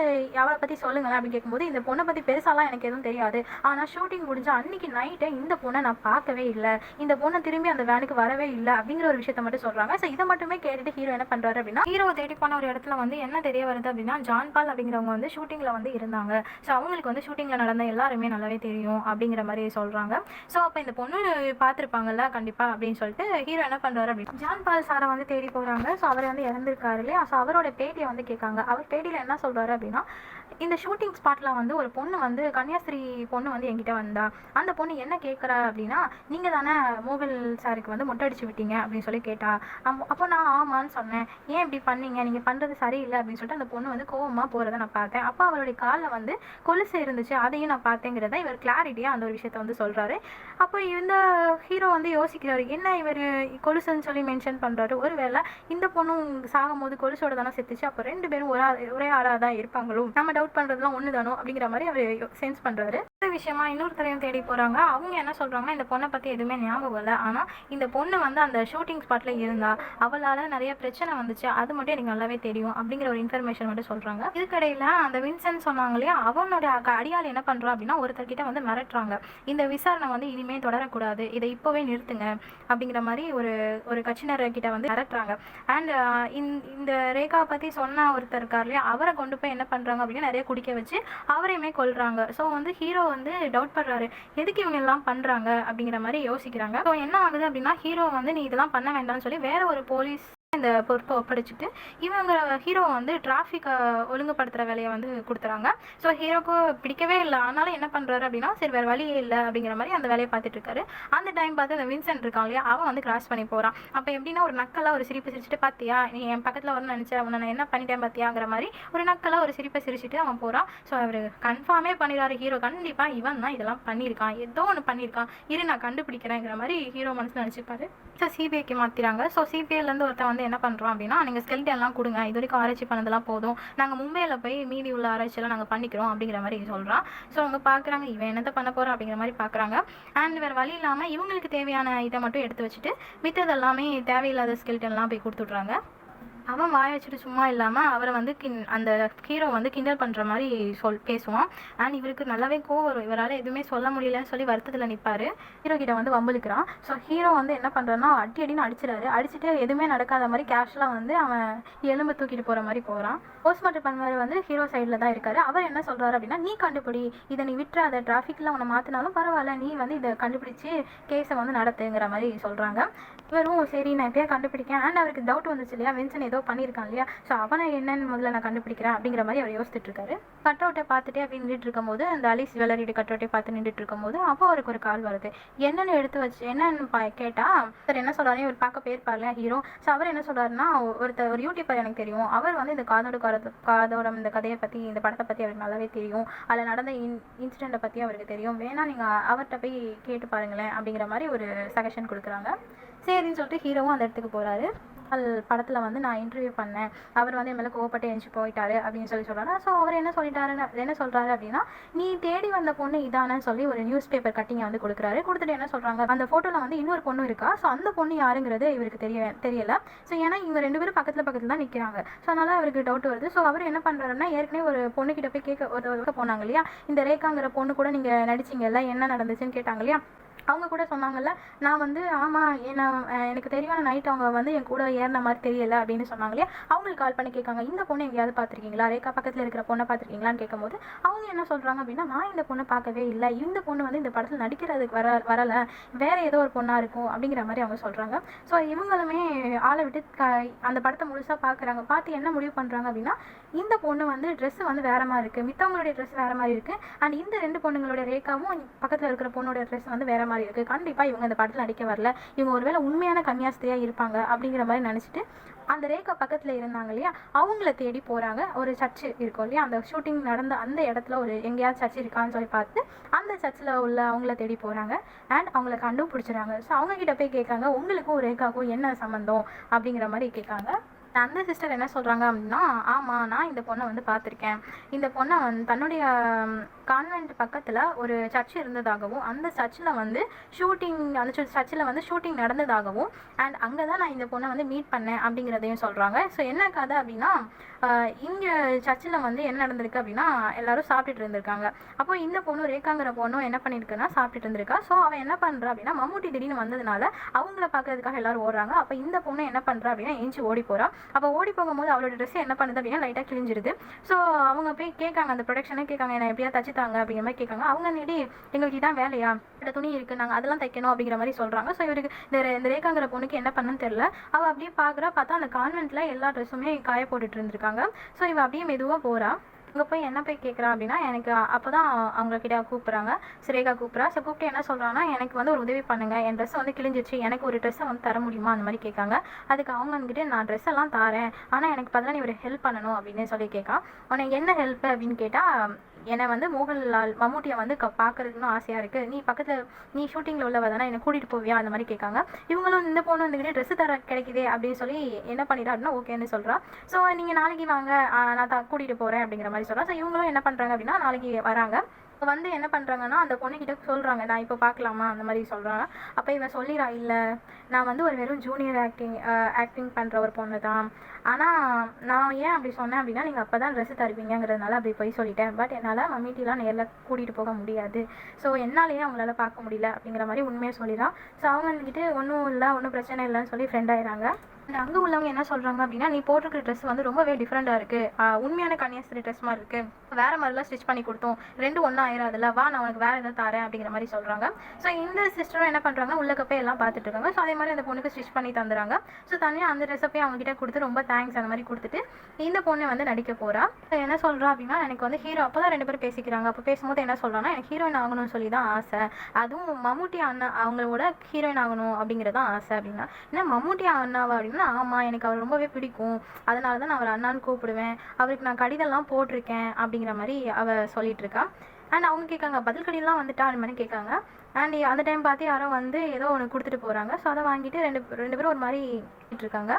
அவளை பற்றி சொல்லுங்களேன் அப்படின்னு கேட்கும்போது, இந்த பொண்ணை பற்றி பெருசாலாம் எனக்கு எதுவும் தெரியாது, ஆனால் ஷூட்டிங் முடிஞ்சா அன்றைக்கி நைட்டை இந்த பொண்ணை நான் பார்க்கவே இல்லை, இந்த பொண்ணை திரும்பி அந்த வேனுக்கு வரவே இல்லை அப்படிங்கிற ஒரு விஷயத்த மட்டும் சொல்கிறாங்க. ஸோ இதை மட்டுமே கேட்டுட்டு ஹீரோ என்ன பண்ணுறாரு அப்படின்னா, ஹீரோவை தேடி போன ஒரு இடத்துல வந்து என்ன தெரிய வருது அப்படின்னா, ஜான் பால் அப்படிங்கிறவங்க வந்து ஷூட்டிங்கில் வந்து இருந்தாங்க. ஸோ அவங்களுக்கு வந்து ஷூட்டிங்கில் நடந்த எல்லாருமே நல்லாவே தெரியும் அப்படிங்கிற மாதிரி சொல்கிறாங்க. ஸோ அப்போ இந்த பொண்ணு பார்த்துருப்பாங்கல்ல கண்டிப்பாக அப்படின்னு சொல்லிட்டு ஹீரோ என்ன பண்ணுறாரு அப்படின்னு ஜான் பால் சாரை வந்து தேடி போகிறாங்க. ஸோ அவர் வந்து இறந்துருக்காரு இல்லையா. ஸோ அவரோட பேட்டியை வந்து கேட்காங்க. அவர் பேட்டியில் என்ன சொல்கிறாரு அப்படின்னா, இந்த ஷூட்டிங் ஸ்பாட்டில் வந்து ஒரு பொண்ணு வந்து கன்னியாஸ்திரி பொண்ணு வந்து என்கிட்ட வந்தா. அந்த பொண்ணு என்ன கேட்குறா அப்படின்னா, நீங்கள் தானே மோகல் சாருக்கு வந்து மொட்டை அடிச்சு விட்டீங்க அப்படின்னு சொல்லி கேட்டா. அப்போ நான் ஆமான்னு சொன்னேன். ஏன் இப்படி பண்ணீங்க, நீங்கள் பண்ணுறது சரியில்லை அப்படின்னு சொல்லிட்டு அந்த பொண்ணு வந்து கோவமாக போகிறத நான் பார்த்தேன். அப்போ அவருடைய காலில் வந்து கொலுசு இருந்துச்சு, அதையும் நான் பார்த்தேங்கிறத இவர் கிளாரிட்டியாக அந்த ஒரு விஷயத்த வந்து சொல்கிறாரு. அப்போ இந்த ஹீரோ வந்து யோசிக்கிறாரு, என்ன இவர் கொலுசுன்னு சொல்லி மென்ஷன் பண்ணுறாரு, ஒருவேளை இந்த பொண்ணும் சாகும்போது கொலுசோட தானே செத்துச்சு, அப்போ ரெண்டு பேரும் ஒரே ஆளாக தான் இருப்பாங்களோ, நம்ம டவுட் பண்ணுறதுலாம் ஒன்று தானோ அப்படிங்கிற மாதிரி அவர் சென்ஸ் பண்ணுறாரு. இந்த விஷயமா இன்னொருத்தரையும் தேடி போகிறாங்க. அவங்க என்ன சொல்கிறாங்கன்னா, இந்த பொண்ணை பற்றி எதுவுமே ஞாபகம் இல்லை, ஆனால் இந்த பொண்ணு வந்து அந்த ஷூட்டிங் ஸ்பாட்டில் இருந்தா, அவளால் நிறைய பிரச்சனை வந்துச்சு, அது மட்டும் எனக்கு நல்லாவே தெரியும் அப்படிங்கிற ஒரு இன்ஃபர்மேஷன் மட்டும் சொல்கிறாங்க. இதுக்கடையில் அந்த வின்சென்ட் சொன்னாங்க இல்லையா, அவனோட அடியால் என்ன பண்ணுறான் அப்படின்னா, ஒருத்தர்கிட்ட வந்து மிரட்டுறாங்க, இந்த விசாரணை வந்து இனிமேல் தொடரக்கூடாது, இதை இப்போவே நிறுத்துங்க அப்படிங்கிற மாதிரி ஒரு கட்சியினர்கிட்ட வந்து மிரட்டுறாங்க. அண்ட் இந்த ரேகாவை பற்றி சொன்ன ஒருத்தர் இருக்கார் இல்லையா, அவரை கொண்டு போய் என்ன பண்ணுறாங்க அப்படின்னா நிறைய குடிக்க வச்சு அவரையுமே கொல்றாங்க. ஸோ வந்து ஹீரோ வந்து டவுட் பண்ணுறாரு, எதுக்கு இவங்க எல்லாம் பண்ணுறாங்க அப்படிங்கிற மாதிரி யோசிக்கிறாங்க. ஸோ என்ன ஆகுது அப்படின்னா, ஹீரோ வந்து நீ இதெல்லாம் பண்ண வேண்டாம்னு சொல்லி வேற ஒரு போலீஸ் இந்த பொறுப்பை ஒப்படைச்சிட்டு இவங்க ஹீரோ வந்து டிராஃபிக்கை ஒழுங்குபடுத்துகிற வேலையை வந்து கொடுத்துறாங்க. ஸோ ஹீரோக்கு பிடிக்கவே இல்லை, ஆனாலும் என்ன பண்ணுறாரு அப்படின்னா, சரி வேறு வழியே இல்லை அப்படிங்கிற மாதிரி அந்த வேலையை பார்த்துட்டு இருக்காரு. அந்த டைம் பார்த்து அந்த வின்சென்ட் இருக்கான் இல்லையா, அவன் வந்து கிராஸ் பண்ணி போகிறான். அப்போ எப்படின்னா ஒரு நக்கலாக ஒரு சிரிப்பு சிரிச்சுட்டு, பார்த்தியா நீ என் பக்கத்தில் வரணும்னு நினச்சேன், அவனை நான் என்ன பண்ணிட்டேன் பார்த்தியாங்கிற மாதிரி ஒரு நக்கலாக ஒரு சிரிப்பை சிரிச்சுட்டு அவன் போகிறான். ஸோ அவர் கன்ஃபார்மே பண்ணிடுறாரு, ஹீரோ கண்டிப்பாக இவன் தான் இதெல்லாம் பண்ணியிருக்கான், ஏதோ ஒன்று பண்ணியிருக்கான், இரு நான் கண்டுபிடிக்கிறேங்கிற மாதிரி ஹீரோ மனசில் நினச்சிப்பாரு. ஸோ சிபிஐக்கு மாற்றிறாங்க. ஸோ சிபிஐலேருந்து ஒருத்தன் வந்து என்ன பண்ணுறோம் அப்படின்னா, நீங்கள் ஸ்கெலிட்டன்லாம் கொடுங்க, இது வரைக்கும் ஆராய்ச்சி பண்ணதெல்லாம் போதும், நாங்கள் மும்பையில் போய் மீதி உள்ள ஆராய்ச்சியெல்லாம் நாங்கள் பண்ணிக்கிறோம் அப்படிங்கிற மாதிரி சொல்கிறான். ஸோ அவங்க பார்க்குறாங்க, இவன் என்னத்தை பண்ண போகிறான் அப்படிங்கிற மாதிரி பார்க்குறாங்க. அண்ட் வேறு வழி இல்லாமல் இவங்களுக்கு தேவையான இதை மட்டும் எடுத்து வச்சுட்டு மித்ததெல்லாமே தேவையில்லாத ஸ்கெலிட்டன்லாம் போய் கொடுத்துட்றாங்க. அவன் வாய் வச்சுட்டு சும்மா இல்லாமல் அவரை வந்து அந்த ஹீரோ வந்து கிண்டல் பண்ணுற மாதிரி பேசுவான். அண்ட் இவருக்கு நல்லாவே கோவம் வரும், இவரால் எதுவுமே சொல்ல முடியலன்னு சொல்லி வருத்தத்தில் நிற்பார். ஹீரோ கிட்ட வந்து வம்புலுக்கிறான். ஸோ ஹீரோ வந்து என்ன பண்ணுறான்னா, அடின்னு அடிச்சிடாரு. அடிச்சுட்டு எதுவுமே நடக்காத மாதிரி கேஷுவலாக வந்து அவன் எலும்பு தூக்கிட்டு போகிற மாதிரி போகிறான். போஸ்ட்மார்ட்டம் பண்ணுறது வந்து ஹீரோ சைடில் தான் இருக்காரு. அவர் என்ன சொல்கிறாரு அப்படின்னா, நீ கண்டுபிடி, இதை நீ விட்டுறாத, டிராஃபிக்கில் உன்னை மாற்றினாலும் பரவாயில்ல, நீ வந்து இதை கண்டுபிடிச்சி கேஸை வந்து நடத்துங்கிற மாதிரி சொல்கிறாங்க. இவரும் சரி நான் எப்படியா கண்டுபிடிக்கேன். அண்ட் அவருக்கு டவுட் வந்துச்சு இல்லையா, வின்சென்ட் ஏதோ பண்ணியிருக்கான் இல்லையா, ஸோ அவனை என்னன்னு முதல்ல நான் கண்டுபிடிக்கிறேன் அப்படிங்கிற மாதிரி அவர் யோசிச்சுட்டு இருக்காரு. கட் அவுட்டை பார்த்துட்டே அப்படி நின்றுட்டு இருக்கும்போது, அந்த அலிஸ் ஜுவல்லரி கட் அவுட்டை பார்த்து நின்றுட்டு இருக்கும்போது அப்போ அவருக்கு ஒரு கால் வருது. என்னென்னு எடுத்து வச்சு என்னன்னு கேட்டால் சார் என்ன சொல்கிறாரு, இவர் பார்க்க போயிருப்பார் இல்லையா ஹீரோ. ஸோ அவர் என்ன சொல்கிறாருன்னா, ஒரு யூடியூபர் எனக்கு தெரியும், அவர் வந்து இந்த காதோட இந்த கதையை பற்றி இந்த படத்தை பற்றி அவருக்கு நல்லாவே தெரியும், அதில் நடந்த இன்சிடெண்ட்டை பற்றி அவருக்கு தெரியும், வேணா நீங்கள் அவர்கிட்ட போய் கேட்டு பாருங்களேன் அப்படிங்கிற மாதிரி ஒரு சஜஷன் கொடுக்குறாங்க. சரின்னு சொல்லிட்டு ஹீரோவும் அந்த இடத்துக்கு போகிறாரு. படத்தில் வந்து நான் இன்டர்வியூ பண்ணேன், அவர் வந்து என் மேலே கோவப்பட்டு எழுந்து போயிட்டாரு அப்படின்னு சொல்கிறாரு. ஸோ அவர் என்ன சொல்கிறாரு அப்படின்னா, நீ தேடி வந்த பொண்ணு இதானு சொல்லி ஒரு நியூஸ் பேப்பர் கட்டிங்கை வந்து கொடுக்குறாரு. கொடுத்துட்டு என்ன சொல்கிறாங்க, அந்த ஃபோட்டோவில் வந்து இன்னொரு பொண்ணு இருக்கா, ஸோ அந்த பொண்ணு யாருங்கிறது இவருக்கு தெரியல. ஸோ ஏன்னா இவங்க ரெண்டு பேரும் பக்கத்தில் தான் நிற்கிறாங்க. ஸோ அதனால் அவருக்கு டவுட் வருது. ஸோ அவர் என்ன பண்ணுறாருன்னா, ஏற்கனவே ஒரு பொண்ணுக்கிட்ட போய் கேட்க போனாங்க இல்லையா, இந்த ரேகாங்கிற பொண்ணு கூட நீங்கள் நடிச்சிங்கல்ல, என்ன நடந்துச்சுன்னு கேட்டாங்க இல்லையா. அவங்க கூட சொன்னாங்கல்ல, நான் வந்து ஆமா எனக்கு தெரியும் நைட் அவங்க வந்து என் கூட ஏறின மாதிரி தெரியல அப்படின்னு சொன்னாங்க இல்லையா. அவங்களுக்கு கால் பண்ணி கேட்காங்க, இந்த பொண்ணு எங்கேயாவது பார்த்துருக்கீங்களா, ரேகா பக்கத்தில் இருக்கிற பொண்ணை பார்த்துருக்கீங்களான்னு கேட்கும்போது அவங்க என்ன சொல்கிறாங்க அப்படின்னா, நான் இந்த பொண்ணை பார்க்கவே இல்லை, இந்த பொண்ணு வந்து இந்த படத்தில் நடிக்கிறதுக்கு வரலை, வேற ஏதோ ஒரு பொண்ணாக இருக்கும் அப்படிங்கிற மாதிரி அவங்க சொல்கிறாங்க. ஸோ இவங்களுமே ஆளை விட்டு அந்த படத்தை முழுசாக பார்க்குறாங்க. பார்த்து என்ன முடிவு பண்ணுறாங்க அப்படின்னா, இந்த பொண்ணு வந்து ட்ரெஸ் வந்து வேற மாதிரி இருக்குது, மித்தவங்களுடைய ட்ரெஸ் வேற மாதிரி இருக்குது, அண்ட் இந்த 2 பொண்ணுங்களுடைய ரேகாவும் பக்கத்தில் இருக்கிற பொண்ணோட ட்ரெஸ் வந்து வேற மாதிரி இருக்குது, கண்டிப்பாக இவங்க இந்த படத்தில் நடிக்க வரல, இவங்க ஒருவேளை உண்மையான கன்னியாஸ்திரியாக இருப்பாங்க அப்படிங்கிற மாதிரி நினச்சிட்டு அந்த ரேகா பக்கத்தில் இருந்தாங்க இல்லையா, அவங்கள தேடி போகிறாங்க. ஒரு சர்ச்சு இருக்கும் இல்லையா, அந்த ஷூட்டிங் நடந்த அந்த இடத்துல ஒரு எங்கேயாவது சர்ச் இருக்கான்னு சொல்லி பார்த்து அந்த சர்ச்சில் உள்ள அவங்கள தேடி போகிறாங்க. அண்ட் அவங்கள கண்டும் பிடிச்சிறாங்க. ஸோ அவங்கக்கிட்ட போய் கேட்காங்க, உங்களுக்கும் ரேகாவுக்கும் என்ன சம்மந்தம் அப்படிங்கிற மாதிரி கேட்காங்க. அந்த சிஸ்டர் என்ன சொல்கிறாங்க அப்படின்னா, ஆமாம் நான் இந்த பொண்ணை வந்து பார்த்துருக்கேன், இந்த பொண்ணை வந்து தன்னுடைய கான்வென்ட் பக்கத்தில் ஒரு சர்ச் இருந்ததாகவும், அந்த சர்ச்சில் வந்து ஷூட்டிங் நடந்ததாகவும், அண்ட் அங்கே தான் நான் இந்த பொண்ணை வந்து மீட் பண்ணேன் அப்படிங்கிறதையும் சொல்கிறாங்க. ஸோ என்ன கதை அப்படின்னா, இங்கே சர்ச்சில் வந்து என்ன நடந்திருக்கு அப்படின்னா, எல்லாரும் சாப்பிட்டுட்டு இருந்திருக்காங்க. அப்போ இந்த பொண்ணு ரேகாங்கிற பொண்ணும் என்ன பண்ணியிருக்குன்னா சாப்பிட்டுட்டு இருந்திருக்கா. ஸோ அவன் என்ன பண்ணுறா அப்படின்னா, மம்முட்டி திடீர்னு வந்ததுனால அவங்கள பார்க்கறதுக்காக எல்லாரும் ஓடுறாங்க. அப்போ இந்த பொண்ணு என்ன பண்ணுறா அப்படின்னா, எஞ்சி ஓடி போகிறா. அப்போ ஓடி போகும்போது அவளோட ட்ரெஸ் என்ன பண்ணுது அப்படின்னா லைட்டாக கிழிஞ்சிருது. ஸோ அவங்க போய் கேட்காங்க, அந்த ப்ரொடக்ஷனே கேட்காங்க, என்ன எப்படியா தச்சுத்தாங்க அப்படிங்கிற மாதிரி கேட்காங்க. அவங்க நேடி எங்களுக்கு இதான் வேலையா, இந்த துணி இருக்குது, நாங்கள் அதெல்லாம் தைக்கணும் அப்படிங்கிற மாதிரி சொல்கிறாங்க. ஸோ இவருக்கு இந்த ரேகாங்கிற பொண்ணுக்கு என்ன பண்ணுன்னு தெரியல. அவள் அப்படியே பார்த்தா அந்த கான்வென்ட்டில் எல்லா ட்ரெஸ்ஸுமே காய போட்டுட்டு இருந்திருக்காங்க. ஸோ இவள் அப்படியே மெதுவாக போகிறா. அங்கே போய் என்ன போய் கேட்குறா அப்படின்னா, எனக்கு அப்போ தான் அவங்கக்கிட்ட கூப்பிட்றாங்க, ரேகா கூப்பிட்றா. ஸோ கூப்பிட்டு என்ன சொல்கிறாங்கன்னா, எனக்கு வந்து ஒரு உதவி பண்ணுங்கள், என் ட்ரெஸ் வந்து கிழிஞ்சிச்சு, எனக்கு ஒரு ட்ரெஸ்ஸை வந்து தர முடியுமா அந்த மாதிரி கேட்காங்க. அதுக்கு அவங்க வந்துக்கிட்டு, நான் ட்ரெஸ் எல்லாம் தரேன், ஆனால் எனக்கு பதிலாக நீ ஒரு ஹெல்ப் பண்ணணும் அப்படின்னு சொல்லி கேட்கான். உனக்கு என்ன ஹெல்ப் அப்படின்னு கேட்டால், என்னை வந்து மோகன்லால் மம்முட்டியை வந்து பார்க்கறதுக்குன்னு ஆசையாக இருக்குது, நீ ஷூட்டிங்கில் உள்ளவ தானே, என்னை கூட்டிகிட்டு போவியா அந்த மாதிரி கேட்காங்க. இவங்களும் இந்த பொண்ணு வந்துக்கிட்டு ட்ரெஸ்ஸு தர கிடைக்குதே அப்படின்னு சொல்லி என்ன பண்ணிடுறா அப்படின்னா ஓகேன்னு சொல்கிறா. ஸோ நீங்கள் நாளைக்கு வாங்க, நான் கூட்டிகிட்டு போகிறேன் அப்படிங்கிற மாதிரி சொல்கிறா. ஸோ இவங்களும் என்ன பண்ணுறாங்க அப்படின்னா நாளைக்கு வராங்க. வந்து என்ன பண்ணுறாங்கன்னா, அந்த பொண்ணுக்கிட்ட சொல்கிறாங்க, நான் இப்போ பார்க்கலாமா அந்த மாதிரி சொல்கிறாங்க. அப்போ இவன் சொல்லிடுறா, இல்லை நான் வந்து ஒரு வெறும் ஜூனியர் ஆக்டிங் பண்ணுற ஒரு பொண்ணு தான், ஆனால் நான் ஏன் அப்படி சொன்னேன் அப்படின்னா, நீங்கள் அப்போ தான் ட்ரெஸ்ஸு தருவீங்கிறதுனால அப்படி போய் சொல்லிட்டேன், பட் என்னால் மம்மிட்டிலாம் நேரில் கூட்டிகிட்டு போக முடியாது, ஸோ என்னாலேயே அவங்களால பார்க்க முடியல அப்படிங்கிற மாதிரி உண்மையை சொல்லிடுறான். ஸோ அவங்க வந்துக்கிட்டு ஒன்றும் பிரச்சனை இல்லைன்னு சொல்லி ஃப்ரெண்ட் ஆயிடுறாங்க. அங்கே உள்ளவங்க என்ன சொல்கிறாங்க அப்படின்னா, நீ போட்டிருக்கிற ட்ரெஸ் வந்து ரொம்பவே டிஃப்ரெண்ட்டாக இருக்குது, உண்மையான கன்னியாஸ்திரி ட்ரெஸ் மாதிரி இருக்குது, வேறு மாதிரிலாம் ஸ்டிச் பண்ணி கொடுத்தோம், 2 ஒன்றா ஆயிராதுல்ல, வா நான் உனக்கு வேறு எதாவது தரேன் அப்படிங்கிற மாதிரி சொல்கிறாங்க. ஸோ இந்த சிஸ்டரும் என்ன பண்ணுறாங்கன்னா, உள்ளக்க போய் எல்லாம் பார்த்துட்டு இருக்காங்க. ஸோ அதே மாதிரி அந்த பொண்ணுக்கு ஸ்டிச் பண்ணி தந்துடுறாங்க. ஸோ தனியாக அந்த ட்ரெஸ்ஸை போய் அவங்ககிட்ட கொடுத்து ரொம்ப தேங்க்ஸ் அந்த மாதிரி கொடுத்துட்டு இந்த பொண்ணை வந்து நடிக்க போகிறா. என்ன சொல்கிறா அப்படின்னா, எனக்கு வந்து ஹீரோ அப்போ தான் 2 பேரும் பேசிக்கிறாங்க. அப்போ பேசும்போது என்ன சொல்கிறாங்கன்னா, எனக்கு ஹீரோயின் ஆகணும்னு சொல்லி தான் ஆசை, அதுவும் மம்முட்டி அண்ணா அவங்களோட ஹீரோயின் ஆகணும் அப்படிங்கிறதான் ஆசை அப்படின்னா. ஏன்னா மம்முட்டி அண்ணாவா அப்படின்னா, ஆமாம் எனக்கு அவர் ரொம்பவே பிடிக்கும், அதனால தான் நான் அவர் அண்ணான்னு கூப்பிடுவேன், அவருக்கு நான் கடிதம்லாம் போட்டிருக்கேன் அப்படிங்கிற மாதிரி அவள் சொல்லிட்டு இருக்கா. அண்ட் அவங்க கேட்காங்க, பதில் கடிதம்லாம் வந்துட்டா அந்த மாதிரி கேட்காங்க. அண்ட் அந்த டைம் பார்த்து யாரோ வந்து ஏதோ ஒன்று கொடுத்துட்டு போகிறாங்க. ஸோ அதை வாங்கிட்டு ரெண்டு பேரும் ஒரு மாதிரி இருக்காங்க.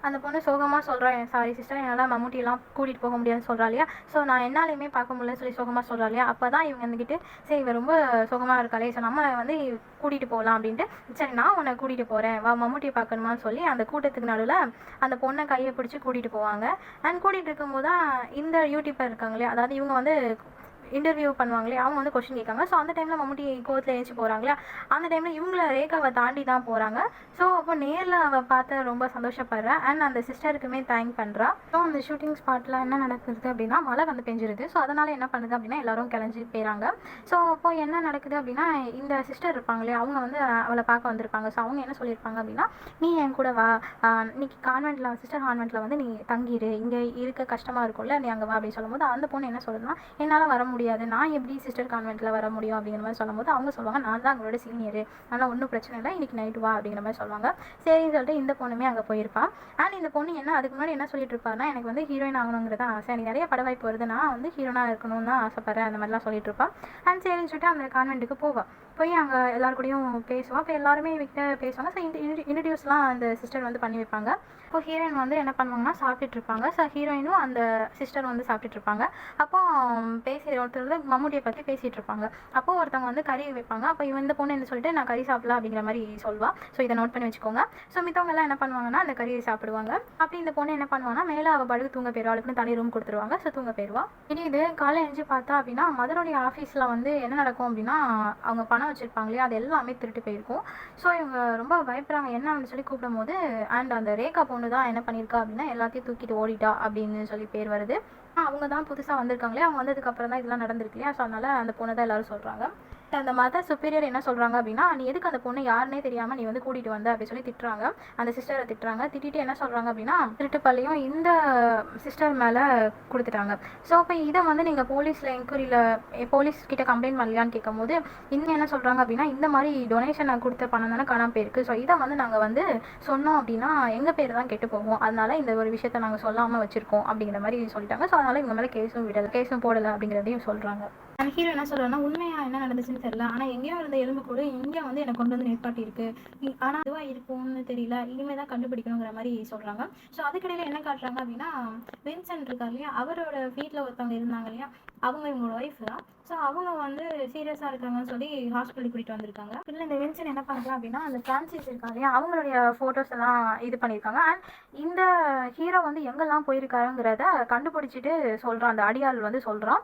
அந்த பொண்ணு சோகமாக சொல்கிறா, சாரி சிஸ்டர் என்னால் மம்முட்டியெல்லாம் கூட்டிகிட்டு போக முடியாதுன்னு சொல்கிறா இல்லையா. ஸோ நான் என்னாலையுமே பார்க்க முடியலன்னு சொல்லி சோகமாக சொல்கிறா இல்லையா. அப்போ தான் இவங்க வந்துக்கிட்டு, சரி இவன் ரொம்ப சோகமாக இருக்காளே, ஸோ நம்ம வந்து கூட்டிகிட்டு போகலாம் அப்படின்ட்டு, சரி நான் உன்னை கூட்டிகிட்டு போகிறேன், வா மம்முட்டியை பார்க்கணுமான்னு சொல்லி அந்த கூட்டத்துக்கு நடுவில் அந்த பொண்ணை கையை பிடிச்சி கூட்டிகிட்டு போவாங்க. அண்ட் கூட்டிகிட்டு இருக்கும்போது தான் இந்த யூடியூபர் இருக்காங்களே, அதாவது இவங்க வந்து இன்டர்வியூ பண்ணுவாங்களே, அவங்க வந்து கொஸ்டின் கேட்காங்க. ஸோ அந்த டைமில் மம்முட்டி கோவத்தில் எழுச்சி போகிறாங்களே, அந்த டைமில் இவங்கள ரேகாவை தாண்டி தான் போகிறாங்க. ஸோ அப்போ நேரில் அவள் பார்த்து ரொம்ப சந்தோஷப்படுறா. அண்ட் அந்த சிஸ்டருக்குமே தேங்க் பண்ணுறா. ஸோ அந்த ஷூட்டிங் ஸ்பாட்டில் என்ன நடக்குது அப்படின்னா, மழை வந்து பெஞ்சிருது. ஸோ அதனால் என்ன பண்ணுது அப்படின்னா, எல்லோரும் கிளஞ்சி போயிறாங்க. ஸோ அப்போ என்ன நடக்குது அப்படின்னா, இந்த சிஸ்டர் இருப்பாங்களே அவங்க வந்து அவளை பார்க்க வந்திருப்பாங்க. ஸோ அவங்க என்ன சொல்லியிருப்பாங்க அப்படின்னா, நீ என் கூட வா, இன்னைக்கு சிஸ்டர் கான்வென்ட்டில் வந்து நீ தங்கிடு, இங்கே இருக்க கஷ்டமாக இருக்கும்ல, நீ அங்கே வா அப்படின்னு சொல்லும்போது அந்த பொண்ணு என்ன சொல்லுதுன்னா, என்னால் வர முடியாது, நான் எப்படி சிஸ்டர் கான்வென்ட்டில் வர முடியும் அப்படிங்கிற மாதிரி சொல்லும்போது அவங்க சொல்லுவாங்க, நான் தான் அவங்களோட சீனியரு, அதனால் ஒன்றும் பிரச்சனை இல்லை, இன்றைக்கி நைட்டு வா அப்படிங்கிற மாதிரி சொல்லுவாங்க. சரின்னு சொல்லிட்டு இந்த பொண்ணுமே அங்கே போயிருப்பான். அண்ட் இந்த பொண்ணு அதுக்கு முன்னாடி என்ன சொல்லிட்டு இருப்பாருன்னா, எனக்கு வந்து ஹீரோயின் ஆகணுங்கிறத ஆசை, எனக்கு நிறைய பட வாய்ப்பு வருது, நான் வந்து ஹீரோனாக இருக்கணும்னு தான் ஆசைப்பட்றேன் அந்த மாதிரிலாம் சொல்லிட்டு இருப்பான். அண்ட் சரின்னு சொல்லிட்டு அந்த கான்வென்ட்டுக்கு போய் அங்கே எல்லாரு கூடயும் பேசுவான். இப்போ எல்லாருமே இவங்கிட்ட பேசுவாங்க. ஸோ இன்ட்ரடியூஸ்லாம் அந்த சிஸ்டர் வந்து பண்ணி வைப்பாங்க. அப்போ ஹீரோயின் வந்து என்ன பண்ணுவாங்கன்னா சாப்பிட்டுட்டு இருப்பாங்க. ஸோ ஹீரோயினும் அந்த சிஸ்டர் வந்து சாப்பிட்டுட்டு இருப்பாங்க. அப்போ ஒருத்தர் வந்து மம்முட்டியை பற்றி பேசிகிட்டு இருப்பாங்க. அப்போ ஒருத்தவங்க வந்து கறி வைப்பாங்க. அப்போ இந்த பொண்ணு என்ன சொல்லிட்டு நான் கறி சாப்பிடலாம் அப்படிங்கிற மாதிரி சொல்வா. ஸோ இதை நோட் பண்ணி வச்சுக்கோங்க. ஸோ மித்தவங்க எல்லாம் என்ன பண்ணுவாங்கன்னா அந்த கறியை சாப்பிடுவாங்க. அப்படி இந்த பொண்ணு என்ன பண்ணுவாங்கன்னா மேலே அவள் படுக்கு தூங்க போயிடுவா. அவளுக்குன்னு தனி ரூம் கொடுத்துருவாங்க. ஸோ தூங்க போயிடுவா. இது காலை எழுந்து பார்த்தா அப்படின்னா மதனுடைய ஆஃபீஸில் வந்து என்ன நடக்கும் அப்படின்னா அவங்க பணம் வச்சுருப்பாங்க இல்லையா, அது எல்லாமே திருட்டு போயிருக்கும். ஸோ இவங்க ரொம்ப பயப்படுறாங்க என்ன அப்படின்னு சொல்லி கூப்பிடும் போது அண்ட் அந்த ரேகா பொண்ணு தான் என்ன பண்ணியிருக்கா அப்படின்னா எல்லாத்தையும் தூக்கிட்டு ஓடிட்டா அப்படின்னு சொல்லி பேர் வருது. அவங்க தான் புதுசாக வந்திருக்காங்களே, அவங்க வந்ததுக்கு அப்புறம் தான் இதெல்லாம் நடந்திருக்கு இல்லையா. ஸோ அதனால அந்த பொண்ணை தான் எல்லாரும் சொல்கிறாங்க. அந்த மதர் சுப்பீரியர் என்ன சொல்கிறாங்க அப்படின்னா நீ எதுக்கு அந்த பொண்ணு யாருன்னே தெரியாமல் நீ வந்து கூட்டிகிட்டு வந்த அப்படி சொல்லி திட்டுறாங்க. அந்த சிஸ்டரை திட்டிட்டு என்ன சொல்கிறாங்க அப்படின்னா திருட்டு பள்ளியும் இந்த சிஸ்டர் மேலே கொடுத்துட்டாங்க. ஸோ இப்போ இதை வந்து நீங்கள் போலீஸில் என்கொயரியில் போலீஸ் கிட்ட கம்ப்ளைண்ட் பண்ணலையான்னு கேட்கும் போது இன்னும் என்ன சொல்கிறாங்க அப்படின்னா இந்த மாதிரி டொனேஷனை கொடுத்த பணம் தானே காணாமல் போயிருக்கு. ஸோ இதை வந்து நாங்கள் வந்து சொன்னோம் அப்படின்னா எங்கள் பேர் தான் கெட்டு போகும், அதனால இந்த ஒரு விஷயத்தை நாங்கள் சொல்லாமல் வச்சுருக்கோம் அப்படிங்கிற மாதிரி சொல்லிட்டாங்க. ஸோ அதனால் இவங்க மேலே கேஸும் போடலை அப்படிங்கிறதையும் சொல்கிறாங்க. அந்த ஹீரோ என்ன சொல்கிறேன்னா உண்மையாக என்ன நடந்துச்சுன்னு தெரியல, ஆனால் எங்கேயோ இருந்த எலும்பு கூட இங்கே வந்து எனக்கு கொண்டு வந்து நிற்பாட்டியிருக்கு, ஆனால் அதுவாக இருக்கும்னு தெரியல, இனிமேல் தான் கண்டுபிடிக்கணுங்கிற மாதிரி சொல்கிறாங்க. ஸோ அதுக்கிடையில் என்ன காட்டுறாங்க அப்படின்னா வின்சென்ட் இருக்கார் இல்லையா, அவரோட வீட்டில் ஒருத்தவங்க இருந்தாங்க இல்லையா, அவங்க இவங்களோட ஒய்ஃப் தான். ஸோ அவங்க வந்து சீரியஸாக இருக்காங்கன்னு சொல்லி ஹாஸ்பிட்டலுக்கு கூட்டிகிட்டு வந்திருக்காங்க. இல்லை இந்த வின்சென்ட் என்ன பண்ணுறாங்க அப்படின்னா அந்த ஃப்ரான்சிஸ் இருக்கா இல்லையா, அவங்களுடைய ஃபோட்டோஸ் எல்லாம் இது பண்ணியிருக்காங்க. அண்ட் இந்த ஹீரோ வந்து எங்கெல்லாம் போயிருக்காருங்கிறத கண்டுபிடிச்சிட்டு சொல்கிறான். அந்த அடியாள் வந்து சொல்கிறான்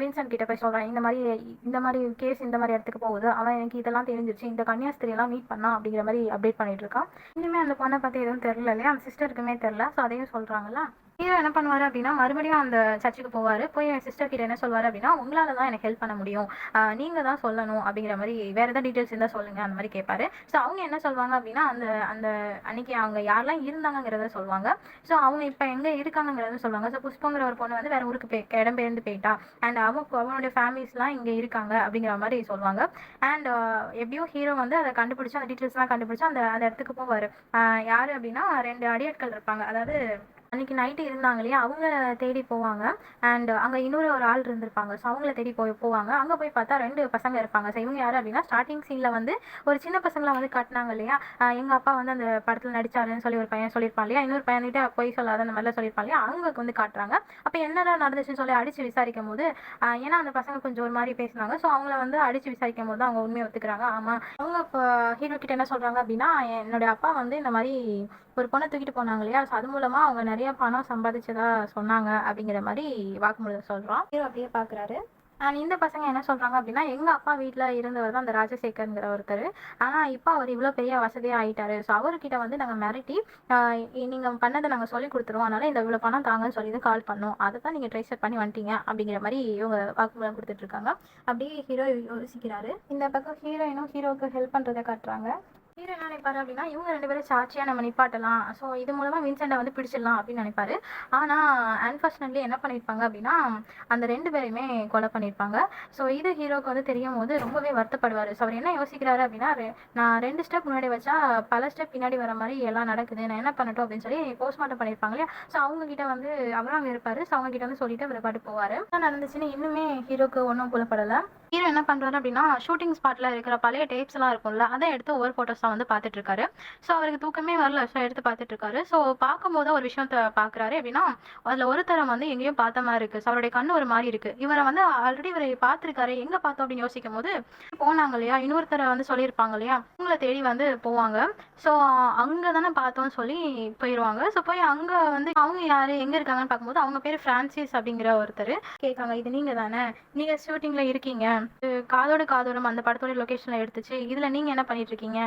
வின்சென்ட் கிட்ட போய் சொல்கிறான் இந்த மாதிரி கேஸ் இந்த மாதிரி இடத்துக்கு போகுது, அவன் எனக்கு இதெல்லாம் தெரிஞ்சிருச்சு, இந்த கன்னியாஸ்திரியெல்லாம் மீட் பண்ணான் அப்படிங்கிற மாதிரி அப்டேட் பண்ணிட்டு இருக்கான். இனிமேல் அந்த பொண்ணை பற்றி எதுவும் தெரில இல்லையா, அந்த சிஸ்டருக்குமே தெரில. ஸோ அதையும் சொல்கிறாங்களா. ஹீரோ என்ன பண்ணுவார் அப்படின்னா மறுபடியும் அந்த சர்ச்சுக்கு போவார். போய் என் சிஸ்டர் கிட்ட என்ன சொல்வார் அப்படின்னா உங்களால் தான் எனக்கு ஹெல்ப் பண்ண முடியும், நீங்கள் தான் சொல்லணும் அப்படிங்கிற மாதிரி வேறு எதாவது டீட்டெயில்ஸ் இருந்தால் சொல்லுங்கள் அந்த மாதிரி கேட்பாரு. ஸோ அவங்க என்ன சொல்லுவாங்க அப்படின்னா அந்த அன்னைக்கு அவங்க யாரெல்லாம் இருந்தாங்கிறத சொல்லுவாங்க. ஸோ அவங்க இப்போ எங்கே இருக்காங்கிறத சொல்லுவாங்க. ஸோ புஷ்பங்கிற ஒரு பொண்ணு வந்து வேறு ஊருக்கு இடம்பெயர்ந்து போயிட்டா அண்ட் அவனுடைய ஃபேமிலிஸ்லாம் இங்கே இருக்காங்க அப்படிங்கிற மாதிரி சொல்லுவாங்க. அண்ட் எப்படியும் ஹீரோ வந்து அதை கண்டுபிடிச்சி அந்த டீட்டெயில்ஸ்லாம் கண்டுபிடிச்சி அந்த இடத்துக்கு போவார். யார் அப்படின்னா 2 அடியாட்கள் இருப்பாங்க. அதாவது அன்றைக்கி நைட்டு இருந்தாங்க இல்லையா, அவங்க தேடி போவாங்க. அண்ட் அங்கே இன்னொரு ஆள் இருந்திருப்பாங்க. ஸோ அவங்கள தேடி போவாங்க. அங்கே போய் பார்த்தா 2 பசங்க இருப்பாங்க. ஸோ இவங்க யார் அப்படின்னா ஸ்டார்டிங் சீனில் வந்து ஒரு சின்ன பசங்களை வந்து காட்டினாங்க இல்லையா, எங்கள் அப்பா வந்து அந்த படத்தில் நடித்தாருன்னு சொல்லி ஒரு பையன் சொல்லியிருப்பான் இல்லையா, இன்னொரு பையன்கிட்ட போய் சொல்லாத அந்த மாதிரிலாம் சொல்லியிருப்பான் இல்லையா, அவங்களுக்கு வந்து காட்டுறாங்க. அப்போ என்னதான் நடந்துச்சுன்னு சொல்லி அடித்து விசாரிக்கும் போது ஏன்னா அந்த பசங்க கொஞ்சம் ஒரு மாதிரி பேசினாங்க. ஸோ அவங்கள வந்து அடித்து விசாரிக்கும் போது அவங்க உண்மையை ஒத்துக்கிறாங்க. ஆமாம் அவங்க இப்போ ஹீரோ கிட்ட என்ன சொல்கிறாங்க அப்படின்னா என்னுடைய அப்பா வந்து இந்த மாதிரி ஒரு பொண்ணை தூக்கிட்டு போனாங்க இல்லையா, ஸோ அது மூலமாக அவங்க நிறைய பணம் சம்பாதிச்சதா சொன்னாங்க அப்படிங்கிற மாதிரி வாக்குமூலத்தை சொல்கிறான். ஹீரோ அப்படியே பார்க்குறாரு. அண்ட் இந்த பசங்க என்ன சொல்கிறாங்க அப்படின்னா எங்கள் அப்பா வீட்டில் இருந்தவர் தான் அந்த ராஜசேகர்ங்கிற ஒருத்தர், ஆனால் இப்போ அவர் இவ்வளோ பெரிய வசதியாக ஆகிட்டாரு. ஸோ அவர்கிட்ட வந்து நாங்கள் மிரட்டி நீங்கள் பண்ணதை நாங்கள் சொல்லி கொடுத்துருவோம், அதனால் இந்த இவ்வளோ பணம் தாங்கன்னு சொல்லி தான் கால் பண்ணோம், அதை தான் நீங்கள் ட்ரைசர் பண்ணி வந்துட்டீங்க அப்படிங்கிற மாதிரி இவங்க வாக்குமூலம் கொடுத்துட்ருக்காங்க. அப்படியே ஹீரோ யோசிக்கிறாரு. இந்த பக்கம் ஹீரோயினும் ஹீரோவுக்கு ஹெல்ப் பண்ணுறதை காட்டுறாங்க. ஹீரோ என்ன நினைப்பாரு அப்படின்னா இவங்க 2 பேரும் சாட்சியாக நம்ம நிப்பாட்டலாம், ஸோ இது மூலமாக வின்சென்ட்டை வந்து பிடிச்சிடலாம் அப்படின்னு நினைப்பாரு. ஆனால் அன்ஃபார்ச்சுனேட்லி என்ன பண்ணியிருப்பாங்க அப்படின்னா அந்த 2 பேரையுமே கொலை பண்ணியிருப்பாங்க. ஸோ இது ஹீரோவுக்கு வந்து தெரியும் போது ரொம்பவே வருத்தப்படுவார். ஸோ அவர் என்ன யோசிக்கிறாரு அப்படின்னா நான் 2 ஸ்டெப் முன்னாடி வச்சா பல ஸ்டெப் பின்னாடி வர மாதிரி எல்லாம் நடக்குது, நான் என்ன பண்ணட்டும் அப்படின்னு சொல்லி போஸ்ட்மார்ட்டம் பண்ணியிருப்பாங்க இல்லையா. ஸோ அவங்ககிட்ட வந்து அவரும் அங்கே இருப்பார். ஸோ அவங்ககிட்ட வந்து சொல்லிட்டு அவர் பாட்டு போவார். என்ன நடந்துச்சுன்னு இன்னுமே ஹீரோக்கு ஒன்றும் புலப்படலை. ஹீரோ என்ன பண்ணுறாரு அப்படின்னா ஷூட்டிங் ஸ்பாட்டில் இருக்கிற பழைய டேப்ஸ் எல்லாம் இருக்கும்ல, அதை எடுத்து ஒவ்வொரு ஃபோட்டோஸாக வந்து பார்த்துட்டு இருக்காரு. ஸோ அவருக்கு தூக்கமே வரல. ஸோ எடுத்து பார்த்துட்டு இருக்காரு. ஸோ பார்க்கும்போது ஒரு விஷயத்த பார்க்குறாரு அப்படின்னா அதில் ஒரு தரம் வந்து எங்கேயும் பார்த்த மாதிரி இருக்குது. ஸோ அவருடைய கண்ணு ஒரு மாதிரி இருக்குது. இவரை வந்து ஆல்ரெடி இவரை பார்த்துருக்காரு, எங்கே பார்த்தோம் அப்படின்னு யோசிக்கும் போது போனாங்க இல்லையா, இன்னொருத்தரை வந்து சொல்லியிருப்பாங்க இல்லையா, அவங்கள தேடி வந்து போவாங்க. ஸோ அங்கே தானே பார்த்தோன்னு சொல்லி போயிடுவாங்க. ஸோ போய் அங்கே வந்து அவங்க யார் எங்கே இருக்காங்கன்னு பார்க்கும்போது அவங்க பேர் ஃப்ரான்சிஸ் அப்படிங்கிற ஒருத்தர். கேட்காங்க இது நீங்கள் தானே, நீங்கள் ஷூட்டிங்கில் இருக்கீங்க, காதோரம் அந்த படத்தோட லொக்கேஷனில் எடுத்துச்சு, இதில் நீங்கள் என்ன பண்ணிட்டு இருக்கீங்க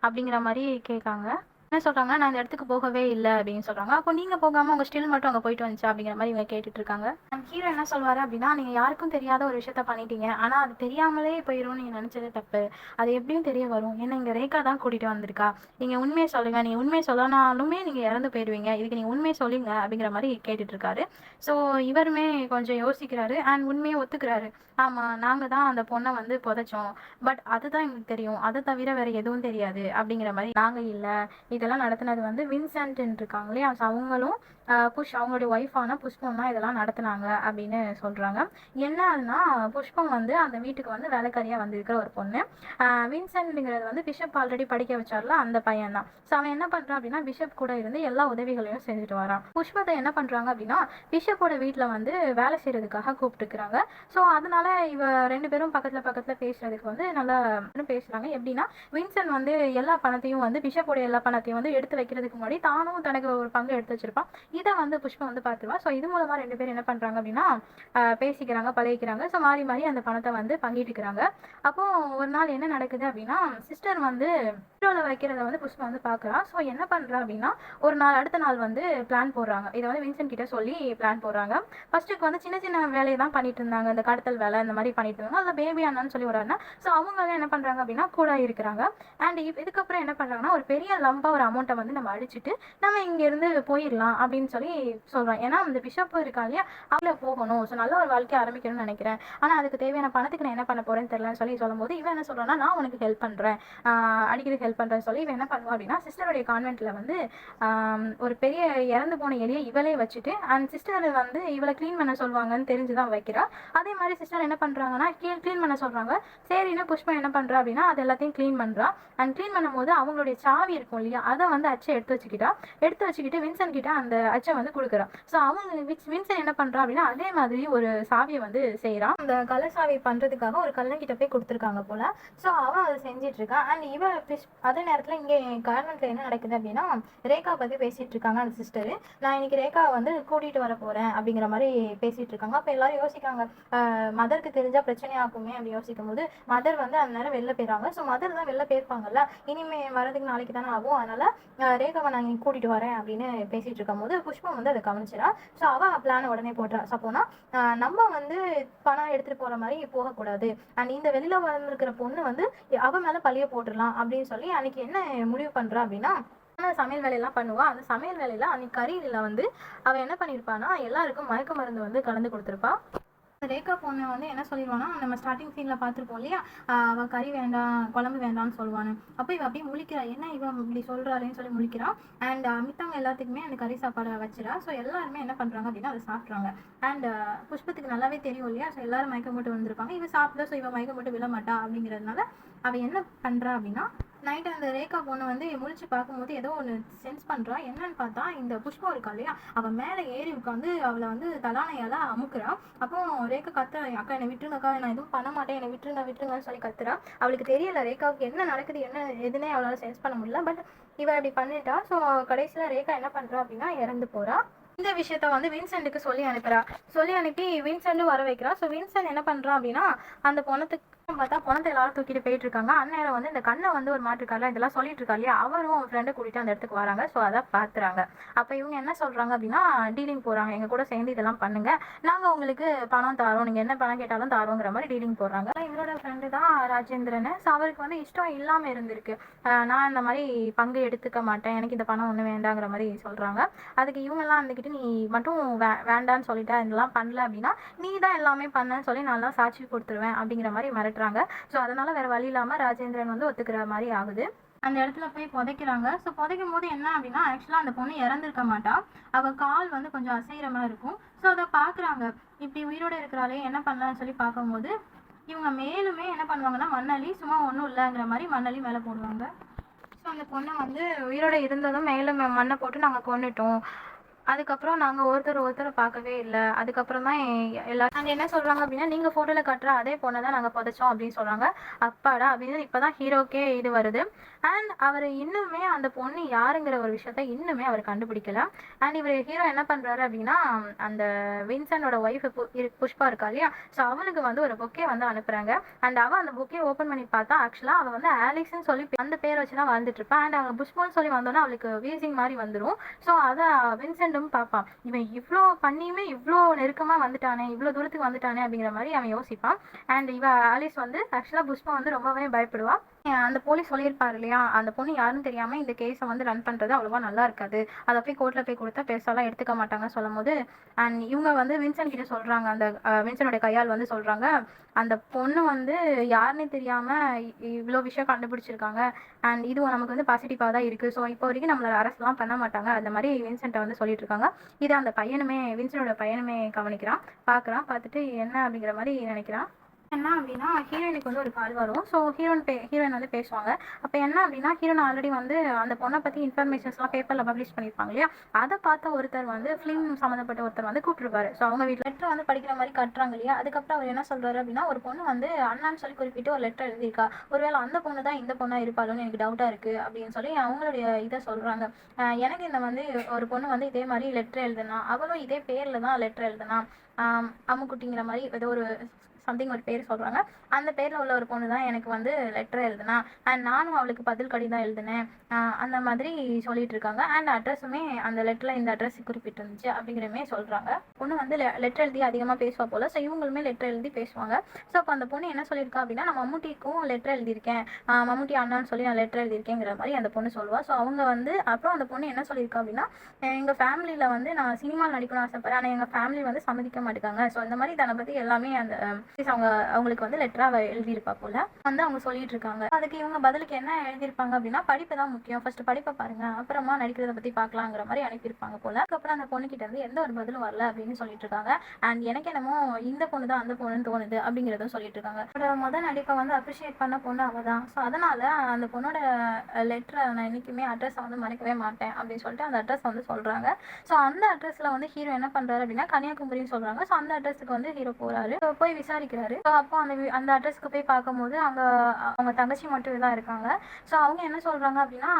அப்படிங்கிற மாதிரி கேட்காங்க. என்ன சொல்கிறாங்கன்னா நான் இந்த இடத்துக்கு போகவே இல்லை அப்படின்னு சொல்கிறாங்க. அப்போ நீங்கள் போகாமல் உங்கள் ஸ்டில் மட்டும் அங்கே போயிட்டு வந்துச்சா அப்படிங்கிற மாதிரி இவங்க கேட்டுட்டு இருக்காங்க. ஹீரோ என்ன சொல்வார் அப்படின்னா நீங்கள் யாருக்கும் தெரியாத ஒரு விஷயத்த பண்ணிட்டீங்க, ஆனால் அது தெரியாமலே போயிடும், நீங்கள் நினச்சது தப்பு, அது எப்படியும் தெரிய வரும், ஏன்னா இங்கே ரேகா தான் கூட்டிகிட்டு வந்திருக்கா, நீங்கள் உண்மையை சொல்லுங்கள், நீங்கள் உண்மையை சொல்லனாலுமே நீங்கள் இறந்து போயிடுவீங்க, இதுக்கு நீங்கள் உண்மையை சொல்லுங்க அப்படிங்கிற மாதிரி கேட்டுட்ருக்காரு. ஸோ இவருமே கொஞ்சம் யோசிக்கிறாரு அண்ட் உண்மையை ஒத்துக்கிறாரு. ஆமாம் நாங்கள் தான் அந்த பொண்ணை வந்து புதைச்சோம், பட் அதுதான் எங்களுக்கு தெரியும், அதை தவிர வேறு எதுவும் தெரியாது அப்படிங்கிற மாதிரி நாங்கள் இல்லை, இதெல்லாம் நடத்தினது வந்து வின்சென்ட் இருக்காங்க இல்லையா, ஸோ அவங்களும் அவங்களுடைய ஒய்ஃபான புஷ்பம் தான் இதெல்லாம் நடத்துனாங்க அப்படின்னு சொல்கிறாங்க. என்னன்னா புஷ்பம் வந்து அந்த வீட்டுக்கு வந்து வேலைக்காரியாக வந்திருக்கிற ஒரு பொண்ணு. வின்சென்ட்ங்கிறது வந்து பிஷப் ஆல்ரெடி படிக்க வச்சார்ல அந்த பையன் தான். ஸோ அவன் என்ன பண்ணுறான் அப்படின்னா பிஷப் கூட இருந்து எல்லா உதவிகளையும் செஞ்சுட்டு வரான். புஷ்பத்தை என்ன பண்ணுறாங்க அப்படின்னா பிஷப்போட வீட்டில் வந்து வேலை செய்கிறதுக்காக கூப்பிட்டுருக்குறாங்க. ஸோ அதனால இவ 2 பேரும் பக்கத்தில் பேசுறதுக்கு வந்து நல்லா பேசுகிறாங்க. எப்படின்னா வின்சென்ட் வந்து எல்லா பணத்தையும் வந்து பிஷப்போட எல்லா பணத்தையும் வந்து எடுத்து வைக்கிறதுக்கு முன்னாடி தானும் தனக்கு ஒரு பங்கு எடுத்து வச்சிருப்பான். இதை வந்து புஷ்பம் வந்து பார்த்துருவா. ஸோ இது மூலமா 2 பேரும் என்ன பண்றாங்க அப்படின்னா பேசிக்கிறாங்க, பழகிக்கிறாங்க. ஸோ மாறி அந்த பணத்தை வந்து பங்கிட்டுக்கிறாங்க. அப்போ ஒரு நாள் என்ன நடக்குது அப்படின்னா சிஸ்டர் வந்து வைக்கிறத வந்து புஷ்பம் வந்து பார்க்குறா. ஸோ என்ன பண்ணுறா அப்படின்னா ஒரு நாள் அடுத்த நாள் வந்து பிளான் போடுறாங்க. இதை வந்து வின்சென்ட் கிட்ட சொல்லி பிளான் போடுறாங்க. ஃபர்ஸ்ட்டுக்கு வந்து சின்ன வேலையை தான் பண்ணிட்டு இருந்தாங்க, இந்த கடத்தல் வேலை இந்த மாதிரி பண்ணிட்டு இருந்தாங்க. அதில் பேபி அண்ணான்னு சொல்லி ஒரு அண்ணா. ஸோ அவங்க என்ன பண்ணுறாங்க அப்படின்னா கூட இருக்கிறாங்க. அண்ட் இதுக்கப்புறம் என்ன பண்ணுறாங்கன்னா ஒரு பெரிய லம்பா ஒரு அமௌண்ட்டை வந்து நம்ம அடிச்சுட்டு நம்ம இங்கேருந்து போயிடலாம் அப்படின்னு சொல்லி சொல்கிறோம். ஏன்னா அந்த பிஷப் இருக்கா இல்லையா அவளை போகணும், ஸோ நல்ல ஒரு வாழ்க்கையை ஆரம்பிக்கணும்னு நினைக்கிறேன், ஆனால் அதுக்கு தேவையான பணத்துக்கு நான் என்ன பண்ண போகிறேன்னு தெரியலன்னு சொல்லி சொல்லும்போது இவன் என்ன சொல்கிறான்னா நான் உனக்கு ஹெல்ப் பண்ணுறேன், அடிக்கடி ஹெல்ப் பண்ணுறேன்னு சொல்லி இவன் என்ன பண்ணுவான் அப்படின்னா சிஸ்டருடைய கான்வென்ட்டில் வந்து ஒரு பெரிய இறந்து போன எலியை இவளே வச்சுட்டு அண்ட் சிஸ்டர் வந்து இவளை க்ளீன் பண்ண சொல்லுவாங்கன்னு தெரிஞ்சுதான் வைக்கிறா. அதே மாதிரி சிஸ்டர் என்ன பண்ணுறாங்கன்னா க்ளீன் பண்ண சொல்கிறாங்க. சரின்னு புஷ்பம் என்ன பண்ணுறா அப்படின்னா அது எல்லாத்தையும் க்ளீன் பண்ணுறா. அண்ட் க்ளீன் பண்ணும்போது அவங்களுடைய சாவி இருக்கும் இல்லையா அதை வந்து அச்சை எடுத்து வச்சுக்கிட்டு வின்சென்ட் கிட்ட அந்த அச்சை வந்து கொடுக்குறா. ஸோ அவங்க வின்சென்ட் என்ன பண்ணுறா அப்படின்னா அதே மாதிரி ஒரு சாவியை வந்து செய்கிறான். அந்த கள்ள சாவி பண்ணுறதுக்காக ஒரு கல்லங்கிட்ட போய் கொடுத்துருக்காங்க போல. ஸோ அவன் அதை செஞ்சிட்டு இருக்கான். அண்ட் அதே நேரத்தில் இங்கே கார்மெண்ட்ல என்ன நடக்குது அப்படின்னா ரேகா பற்றி பேசிட்டு இருக்காங்க அந்த சிஸ்டரு. நான் இன்னைக்கு ரேகாவை வந்து கூட்டிகிட்டு வர போகிறேன் அப்படிங்கிற மாதிரி பேசிட்டு இருக்காங்க. அப்போ எல்லாரும் யோசிக்காங்க மதருக்கு தெரிஞ்சா பிரச்சனை ஆகுமே அப்படி யோசிக்கும் போது மதர் வந்து அந்த நேரம் வெளில போயிடுறாங்க. ஸோ மதர் தான் வெளில போயிருப்பாங்கல்ல, இனிமே வரதுக்கு நாளைக்கு தானே ஆகும், அதனால ரேகாவை நான் இங்கே கூட்டிகிட்டு வரேன் அப்படின்னு பேசிட்டு இருக்கும் போது புஷ்பம் வந்து அதை கவனிச்சிடா. ஸோ அவள் பிளானை உடனே போட்டுறா. சப்போனா நம்ம வந்து பணம் எடுத்துகிட்டு போகிற மாதிரி போகக்கூடாது அண்ட் இந்த வெளியில் வந்திருக்கிற பொண்ணு வந்து அவன் மேலே பழிய போட்டுடலாம் அப்படின்னு சொல்லி அன்னைக்கு என்ன முடிவு பண்ணுறா அப்படின்னா சமையல் வேலையெல்லாம் பண்ணுவா. அந்த சமையல் வேலையில் அன்னைக்கு கறியில் வந்து அவள் என்ன பண்ணியிருப்பான்னா எல்லாருக்கும் மயக்க மருந்து வந்து கலந்து கொடுத்துருப்பா. ரேகா பொண்ணு வந்து என்ன சொல்லிடுவானா நம்ம ஸ்டார்டிங் சீனில் பார்த்துருப்போம் இல்லையா, அவள் கறி வேண்டாம் குழம்பு வேண்டாம்னு சொல்லுவான்னு. அப்போ இவள் அப்படியே முழிக்கிறா, என்ன இவன் இப்படி சொல்கிறாளேன்னு சொல்லி முழிக்கிறான். அண்ட் மித்தவங்க எல்லாத்துக்குமே அந்த கறி சாப்பாடை வச்சிடா. ஸோ எல்லாருமே என்ன பண்ணுறாங்க அப்படின்னா அதை சாப்பிட்றாங்க. அண்ட் புஷ்பத்துக்கு நல்லாவே தெரியும் இல்லையா, ஸோ எல்லாரும் மயக்கம் போட்டு வந்திருப்பாங்க. இவன் சாப்பிட, ஸோ இவன் மயக்கம் போட்டு விழ மாட்டா அப்படிங்கிறதுனால அவள் என்ன பண்ணுறா அப்படின்னா நைட்டு அந்த ரேகா பொண்ணு வந்து முழிச்சு பார்க்கும்போது ஏதோ ஒன்று சென்ஸ் பண்ணுறா. என்னன்னு பார்த்தா இந்த புஷ்பம் இருக்கா இல்லையா அவள் மேலே ஏறி உட்காந்து அவளை வந்து தலானையால் அமுக்குறா. அப்போ ரேகா கத்துறா, அக்கா என்னை விட்டுருங்கக்கா, நான் எதுவும் பண்ண மாட்டேன், என்னை விட்டுருங்கன்னு சொல்லி கத்துறா. அவளுக்கு தெரியல ரேகாவுக்கு என்ன நடக்குது என்ன எதுனே அவளால் சென்ஸ் பண்ண முடியல. பட் இவள் அப்படி பண்ணிட்டா. ஸோ கடைசியில் ரேகா என்ன பண்ணுறா அப்படின்னா இறந்து போகிறா. இந்த விஷயத்த வந்து வின்சென்ட்டுக்கு சொல்லி அனுப்பி வின்சென்ட்டும் வர வைக்கிறா. ஸோ வின்சென்ட் என்ன பண்ணுறான் அப்படின்னா அந்த பணத்தை எல்லாரும் தூக்கிட்டு போயிட்டு இருக்காங்க. அந்நேரம் வந்து இந்த கண்ணை வந்து ஒரு மாட்டுக்காரல இதெல்லாம் சொல்லிட்டு இருக்கா இல்லையா அவரும் அவன் ஃப்ரெண்டை கூட்டிட்டு அந்த இடத்துக்கு வராங்க. ஸோ அதை பார்த்துறாங்க. அப்போ இவங்க என்ன சொல்றாங்க அப்படின்னா டீலிங் போறாங்க, எங்க கூட சேர்ந்து இதெல்லாம் பண்ணுங்க, நாங்க உங்களுக்கு பணம் தாரோம், நீங்க என்ன பணம் கேட்டாலும் தாரோங்கிற மாதிரி டீலிங் போடுறாங்க. இவரோட ஃப்ரெண்டு தான் ராஜேந்திரன். ஸோ அவருக்கு வந்து இஷ்டம் இல்லாம இருந்திருக்கு, நான் இந்த மாதிரி பங்கு எடுத்துக்க மாட்டேன், எனக்கு இந்த பணம் ஒன்றும் வேண்டாங்கிற மாதிரி சொல்றாங்க. அதுக்கு இவங்க எல்லாம் இருந்துக்கிட்டு நீ மட்டும் வேண்டான்னு சொல்லிட்டா இதெல்லாம் பண்ணல அப்படின்னா நீ தான் எல்லாமே பண்ணன்னு சொல்லி நான் தான் சாட்சி கொடுத்துருவேன் அப்படிங்கிற மாதிரி மிரட்டுறாங்க. ஸோ அதனால வேற வழி இல்லாம ராஜேந்திரன் வந்து ஒத்துக்கிற மாதிரி ஆகுது. அந்த இடத்துல போய் புதைக்கிறாங்க. ஸோ புதைக்கும் போது என்ன அப்படின்னா ஆக்சுவலாக அந்த பொண்ணு இறந்துருக்க மாட்டா, அவள் கால் வந்து கொஞ்சம் அசைகிற மாதிரி இருக்கும். ஸோ அதை பார்க்குறாங்க, இப்படி உயிரோடு இருக்கிறாளே என்ன பண்ணலான்னு சொல்லி பார்க்கும்போது இவங்க மேலுமே என்ன பண்ணுவாங்கன்னா மண்ணலி சும்மா ஒன்றும் இல்லைங்கிற மாதிரி மண்ணலி மேலே போடுவாங்க. ஸோ அந்த பொண்ணை வந்து உயிரோடு இருந்ததும் மேலே மண்ணை போட்டு நாங்கள் கொண்டுட்டோம், அதுக்கப்புறம் நாங்கள் ஒருத்தரை பார்க்கவே இல்லை, அதுக்கப்புறம் தான் எல்லாரும் அங்கே என்ன சொல்கிறாங்க அப்படின்னா நீங்கள் ஃபோட்டோவில் காட்டுற அதே பொண்ணை தான் நாங்கள் புதைச்சோம் அப்படின்னு சொல்கிறாங்க. அப்பாடா அப்படின்னு இப்போ தான் ஹீரோக்கே இது வருது. அண்ட் அவர் இன்னுமே அந்த பொண்ணு யாருங்கிற ஒரு விஷயத்த இன்னுமே அவர் கண்டுபிடிக்கல. அண்ட் இவர் ஹீரோ என்ன பண்ணுறாரு அப்படின்னா அந்த வின்சென்டோட ஒய்ஃப் புஷ்பா இருக்கா இல்லையா, ஸோ அவளுக்கு வந்து ஒரு புக்கே வந்து அனுப்புகிறாங்க. அண்ட் அவள் அந்த புக்கே ஓப்பன் பண்ணி பார்த்தா ஆக்சுவலாக அவள் வந்து ஆலிக்ஸ்ன்னு சொல்லி அந்த பேரை வச்சு தான் வாழ்ந்துட்டு இருப்பான். அண்ட் அவள் புஷ்பான்னு சொல்லி வந்தோன்னா அவளுக்கு வீசிங் மாதிரி வந்துடும். ஸோ அதை வின்சென்ட் பார்ப்பான், இவன் இவ்வளோ பண்ணியுமே இவ்வளோ நெருக்கமாக வந்துட்டானே, இவ்வளோ தூரத்துக்கு வந்துட்டானே அப்படிங்கிற மாதிரி அவன் யோசிப்பான். அண்ட் இவ ஆலிஸ் வந்து ஆக்சுவலாக புஷ்பா வந்து ரொம்பவே பயப்படுவா. அந்த போலீஸ் சொல்லியிருப்பாரு இல்லையா, அந்த பொண்ணு யாருன்னு தெரியாம இந்த கேஸை வந்து ரன் பண்றது அவ்வளவா நல்லா இருக்காது. அதை போய் கோர்ட்ல போய் கொடுத்தா பெருசாலாம் எடுத்துக்க மாட்டாங்க சொல்லும்போது, அண்ட் இவங்க வந்து வின்சென்ட் கிட்ட சொல்றாங்க. அந்த வின்சென்டோட கையால் வந்து சொல்றாங்க, அந்த பொண்ணு வந்து யாருன்னே தெரியாம இவ்வளோ விஷயம் கண்டுபிடிச்சிருக்காங்க. அண்ட் இது நமக்கு வந்து பாசிட்டிவாக தான் இருக்கு. ஸோ இப்போ வரைக்கும் நம்மள அரெஸ்ட்லாம் பண்ண மாட்டாங்க. அந்த மாதிரி வின்சென்ட்டை வந்து சொல்லிட்டு இருக்காங்க. இது அந்த பையனுமே, வின்சென்டோட பையனுமே கவனிக்கிறான், பார்க்குறான். பார்த்துட்டு என்ன அப்படிங்கிற மாதிரி நினைக்கிறான். என்ன அப்படின்னா ஹீரோயினுக்கு வந்து ஒரு கால் வரும். ஸோ ஹீரோயின் வந்து பேசுவாங்க. அப்போ என்ன அப்படின்னா ஹீரோயின் ஆல்ரெடி வந்து அந்த பொண்ணை பற்றி இன்ஃபர்மேஷன்ஸ்லாம் பேப்பரில் பப்ளிஷ் பண்ணியிருப்பாங்க இல்லையா, அதை பார்த்த ஒருத்தர் வந்து ஃபிலிம் சம்மந்தப்பட்ட ஒருத்தர் வந்து கூப்பிட்டுருப்பாரு. ஸோ அவங்க வீட்டில் லெட்டர் வந்து படிக்கிற மாதிரி கட்டுறாங்க இல்லையா, அதுக்கப்புறம் அவர் என்ன சொல்கிறாரு அப்படின்னா, ஒரு பொண்ணு வந்து அண்ணான்னு சொல்லி குறிப்பிட்டு ஒரு லெட்டர் எழுதியிருக்கா, ஒருவேளை அந்த பொண்ணு தான் இந்த பொண்ணாக இருப்பாளுன்னு எனக்கு டவுட்டாக இருக்குது அப்படின்னு சொல்லி அவங்களுடைய இதை சொல்கிறாங்க. எனக்கு இந்த வந்து ஒரு பொண்ணு வந்து இதே மாதிரி லெட்டர் எழுதுனா, அவளும் இதே பேரில் தான் லெட்டர் எழுதுனா, அம்முக்குட்டிங்கிற மாதிரி ஏதோ ஒரு சம்திங் ஒரு பேர் சொல்கிறாங்க. அந்த பேரில் உள்ள ஒரு பொண்ணு தான் எனக்கு வந்து லெட்டர் எழுதுனா, அண்ட் நானும் அவளுக்கு பதில் கடிதம் எழுதினேன் அந்த மாதிரி சொல்லிட்டு இருக்காங்க. அண்ட் அட்ரஸுமே அந்த லெட்டரில் இந்த அட்ரஸ் குறிப்பிட்டிருந்துச்சு அப்படிங்கிறமே சொல்கிறாங்க. பொண்ணு வந்து லெட்டர் எழுதி அதிகமாக பேசுவா போல். ஸோ இவங்களுமே லெட்டர் எழுதி பேசுவாங்க. ஸோ அப்போ அந்த பொண்ணு என்ன சொல்லியிருக்கா அப்படின்னா, நான் மம்முட்டிக்கும் லெட்டர் எழுதியிருக்கேன், மம்முட்டி அண்ணான்னு சொல்லி நான் லெட்டர் எழுதியிருக்கேங்கிற மாதிரி அந்த பொண்ணு சொல்லுவாள். ஸோ அவங்க வந்து அப்புறம் அந்த பொண்ணு என்ன சொல்லியிருக்கா அப்படின்னா, எங்கள் ஃபேமிலியில் வந்து நான் சினிமாவில் நடிக்கணும்னு ஆசைப்பட்றேன், ஆனால் எங்கள் ஃபேமிலி வந்து சம்மதிக்க மாட்டேங்காங்க. ஸோ இந்த மாதிரி தன்னை பற்றி எல்லாமே அந்த அவங்களுக்கு வந்து லெட்டராக எழுதியிருப்பா போல வந்து அவங்க சொல்லிட்டு இருக்காங்க. அதுக்கு இவங்க பதிலுக்கு என்ன எழுதியிருப்பாங்க அப்படின்னா, படிப்பு தான் முக்கியம், ஃபர்ஸ்ட் படிப்பை பாருங்க, அப்புறமா நடிக்கிறத பற்றி பார்க்கலாங்கிற மாதிரி அனுப்பியிருப்பாங்க போல. அதுக்கப்புறம் அந்த பொண்ணுகிட்ட இருந்து எந்த ஒரு பதிலும் வரல அப்படின்னு சொல்லிட்டு இருக்காங்க. அண்ட் எனக்கு என்னமோ இந்த பொண்ணு தான் அந்த பொண்ணுன்னு தோணுது அப்படிங்கிறதும் சொல்லிட்டு இருக்காங்க. முதல் நடிப்பை வந்து அப்ரிஷியேட் பண்ண பொண்ணு அவ தான். ஸோ அதனால அந்த பொண்ணோட லெட்டரை நான் என்றைக்குமே அட்ரஸை வந்து மறைக்கவே மாட்டேன் அப்படின்னு சொல்லிட்டு அந்த அட்ரஸ் வந்து சொல்கிறாங்க. ஸோ அந்த அட்ரஸில் வந்து ஹீரோ என்ன பண்ணுறாரு அப்படின்னா, கன்னியாகுமரின்னு சொல்கிறாங்க. ஸோ அந்த அட்ரஸுக்கு வந்து ஹீரோ போகிறாரு, போய் விசாரிக்கிறாரு. ஸோ அப்போ அந்த அட்ரஸ்க்கு போய் பார்க்கும்போது அவங்க தங்கச்சி மட்டும் தான் இருக்காங்க. ஸோ அவங்க என்ன சொல்கிறாங்க அப்படின்னா,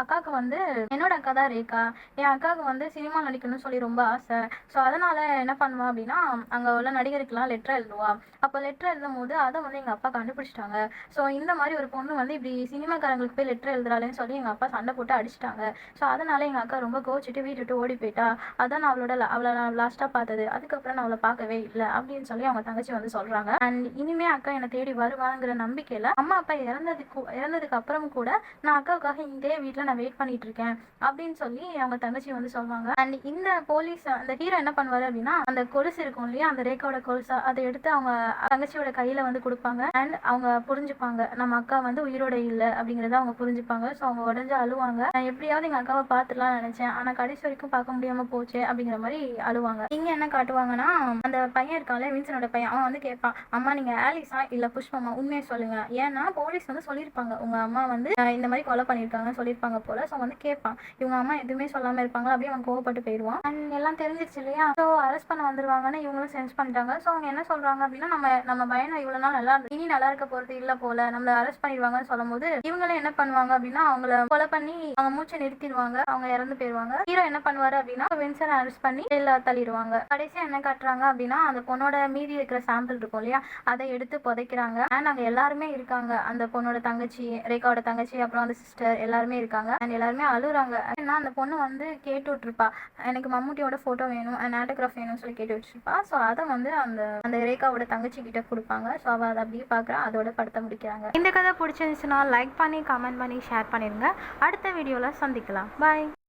அக்காவுக்கு வந்து என்னோட அக்கா தான் ரேகா, என் அக்காவுக்கு வந்து சினிமா நடிக்கணும்னு சொல்லி ரொம்ப ஆசை. ஸோ அதனால் என்ன பண்ணுவா அப்படின்னா, அங்கே உள்ள நடிகருக்கெல்லாம் லெட்டர் எழுதுவா. அப்போ லெட்டர் எழுதும் போது அதை வந்து எங்கள் அப்பா கண்டுபிடிச்சிட்டாங்க. ஸோ இந்த மாதிரி ஒரு பொண்ணு வந்து இப்படி சினிமாக்காரங்களுக்கு போய் லெட்டர் எழுதுறாளேன்னு சொல்லி எங்கள் அப்பா சண்டை போட்டு அடிச்சிட்டாங்க. ஸோ அதனால எங்கள் அக்கா ரொம்ப கோச்சிட்டு வீட்டுட்டு ஓடி போயிட்டா. அதான் நான் அவளை லாஸ்ட்டாக பார்த்தது, அதுக்கப்புறம் நான் அவளை பார்க்கவே இல்லை அப்படின்னு சொல்லி அவங்க தங்கச்சி வந்து சொல்கிறாங்க. அண்ட் இனிமே அக்கா என்னை தேடி வருவாங்கிற நம்பிக்கையில் அம்மா அப்பா இறந்ததுக்கு அப்புறம் கூட நான் அக்காவுக்காக இதே வீட்டில் நான் வெயிட் பண்ணிட்டு இருக்கேன் அப்படின்னு சொல்லி அவங்க தங்கச்சி வந்து சொல்லுவாங்க. அண்ட் இந்த போலீஸ் அந்த ஹீரோ என்ன பண்ணுவாரு அப்படின்னா, அந்த கொலுசு இருக்கும் இல்லையா, அந்த ரேகாவோட கொலுசா அதை எடுத்து அவங்க தங்கச்சியோட கையில வந்து கொடுப்பாங்க. அண்ட் அவங்க புரிஞ்சுப்பாங்க, நம்ம அக்கா வந்து உயிரோட இல்லை அப்படிங்கிறத அவங்க புரிஞ்சுப்பாங்க. ஸோ அவங்க உடஞ்சு அழுவாங்க. நான் எப்படியாவது எங்கள் அக்காவை பார்த்துலாம் நினைச்சேன், ஆனால் கடைசி வரைக்கும் பார்க்க முடியாம போச்சு அப்படிங்கிற மாதிரி அழுவாங்க. இங்க என்ன காட்டுவாங்கன்னா, அந்த பையன் இருக்கான்ல, வின்சனோட பையன், அவன் வந்து கேட்பான், அம்மா நீங்க ஆலிஸா இல்ல புஷ்பமா, உண்மையை சொல்லுங்க. ஏன்னா போலீஸ் வந்து சொல்லியிருப்பாங்க உங்க அம்மா வந்து இந்த மாதிரி கொலை பண்ணியிருக்காங்கன்னு சொல்லியிருப்பாங்க போல. ஸோ வந்து கேட்பான், இவங்க அம்மா எதுவுமே சொல்லாம இருப்பாங்க. அப்படியே அவன் கோவப்பட்டு போயிடுவான். அண்ட் எல்லாம் தெரிஞ்சிருச்சு இல்லையா, ஸோ அரெஸ்ட் பண்ண வந்துருவாங்கன்னு இவங்களும் சென்ஸ் பண்ணிட்டாங்க. ஸோ அவங்க என்ன சொல்றாங்க அப்படின்னா, நம்ம பயணம் இவ்வளவு நாள் நல்லா இருந்து இனி நல்லா இருக்க போறது இல்ல போல, நம்மள அரெஸ்ட் பண்ணிடுவாங்கன்னு சொல்லும் போது இவங்களும் என்ன பண்ணுவாங்க அப்படின்னா, அவங்கள கொலை பண்ணி அவங்க மூச்சை நிறுத்திடுவாங்க, அவங்க இறந்து போயிடுவாங்க. ஹீரோ என்ன பண்ணுவாரு அப்படின்னா, வின்சனை அரெஸ்ட் பண்ணி ஜெயில தள்ளிடுவாங்க. கடைசியா என்ன காட்டுறாங்க அப்படின்னா, அந்த பொண்ணோட மீதி இருக்கிற சாம்பிள் இருக்கும் இல்லையா, அதை எடுத்து புதைக்கிறாங்க. அண்ட் அங்கே எல்லாருமே இருக்காங்க, அந்த பொண்ணோட தங்கச்சி, ரேகாவோட தங்கச்சி, அப்புறம் அந்த சிஸ்டர் எல்லாருமே இருக்காங்க. அண்ட் எல்லாருமே அழுறாங்க. ஏன்னா அந்த பொண்ணு வந்து கேட்டு விட்டுருப்பா, எனக்கு மம்முட்டியோட ஃபோட்டோ வேணும் அண்ட் ஆட்டோகிராஃப் வேணும்னு சொல்லி கேட்டு வச்சிருப்பா. ஸோ அதை வந்து அந்த ரேகாவோட தங்கச்சி கிட்ட கொடுப்பாங்க. ஸோ அவள் அதை அப்படியே பார்க்குறா, அதோட படத்தை முடிக்கிறாங்க. இந்த கதை பிடிச்சிருந்துச்சுன்னா லைக் பண்ணி கமெண்ட் பண்ணி ஷேர் பண்ணிடுங்க. அடுத்த வீடியோவில் சந்திக்கலாம். பாய்.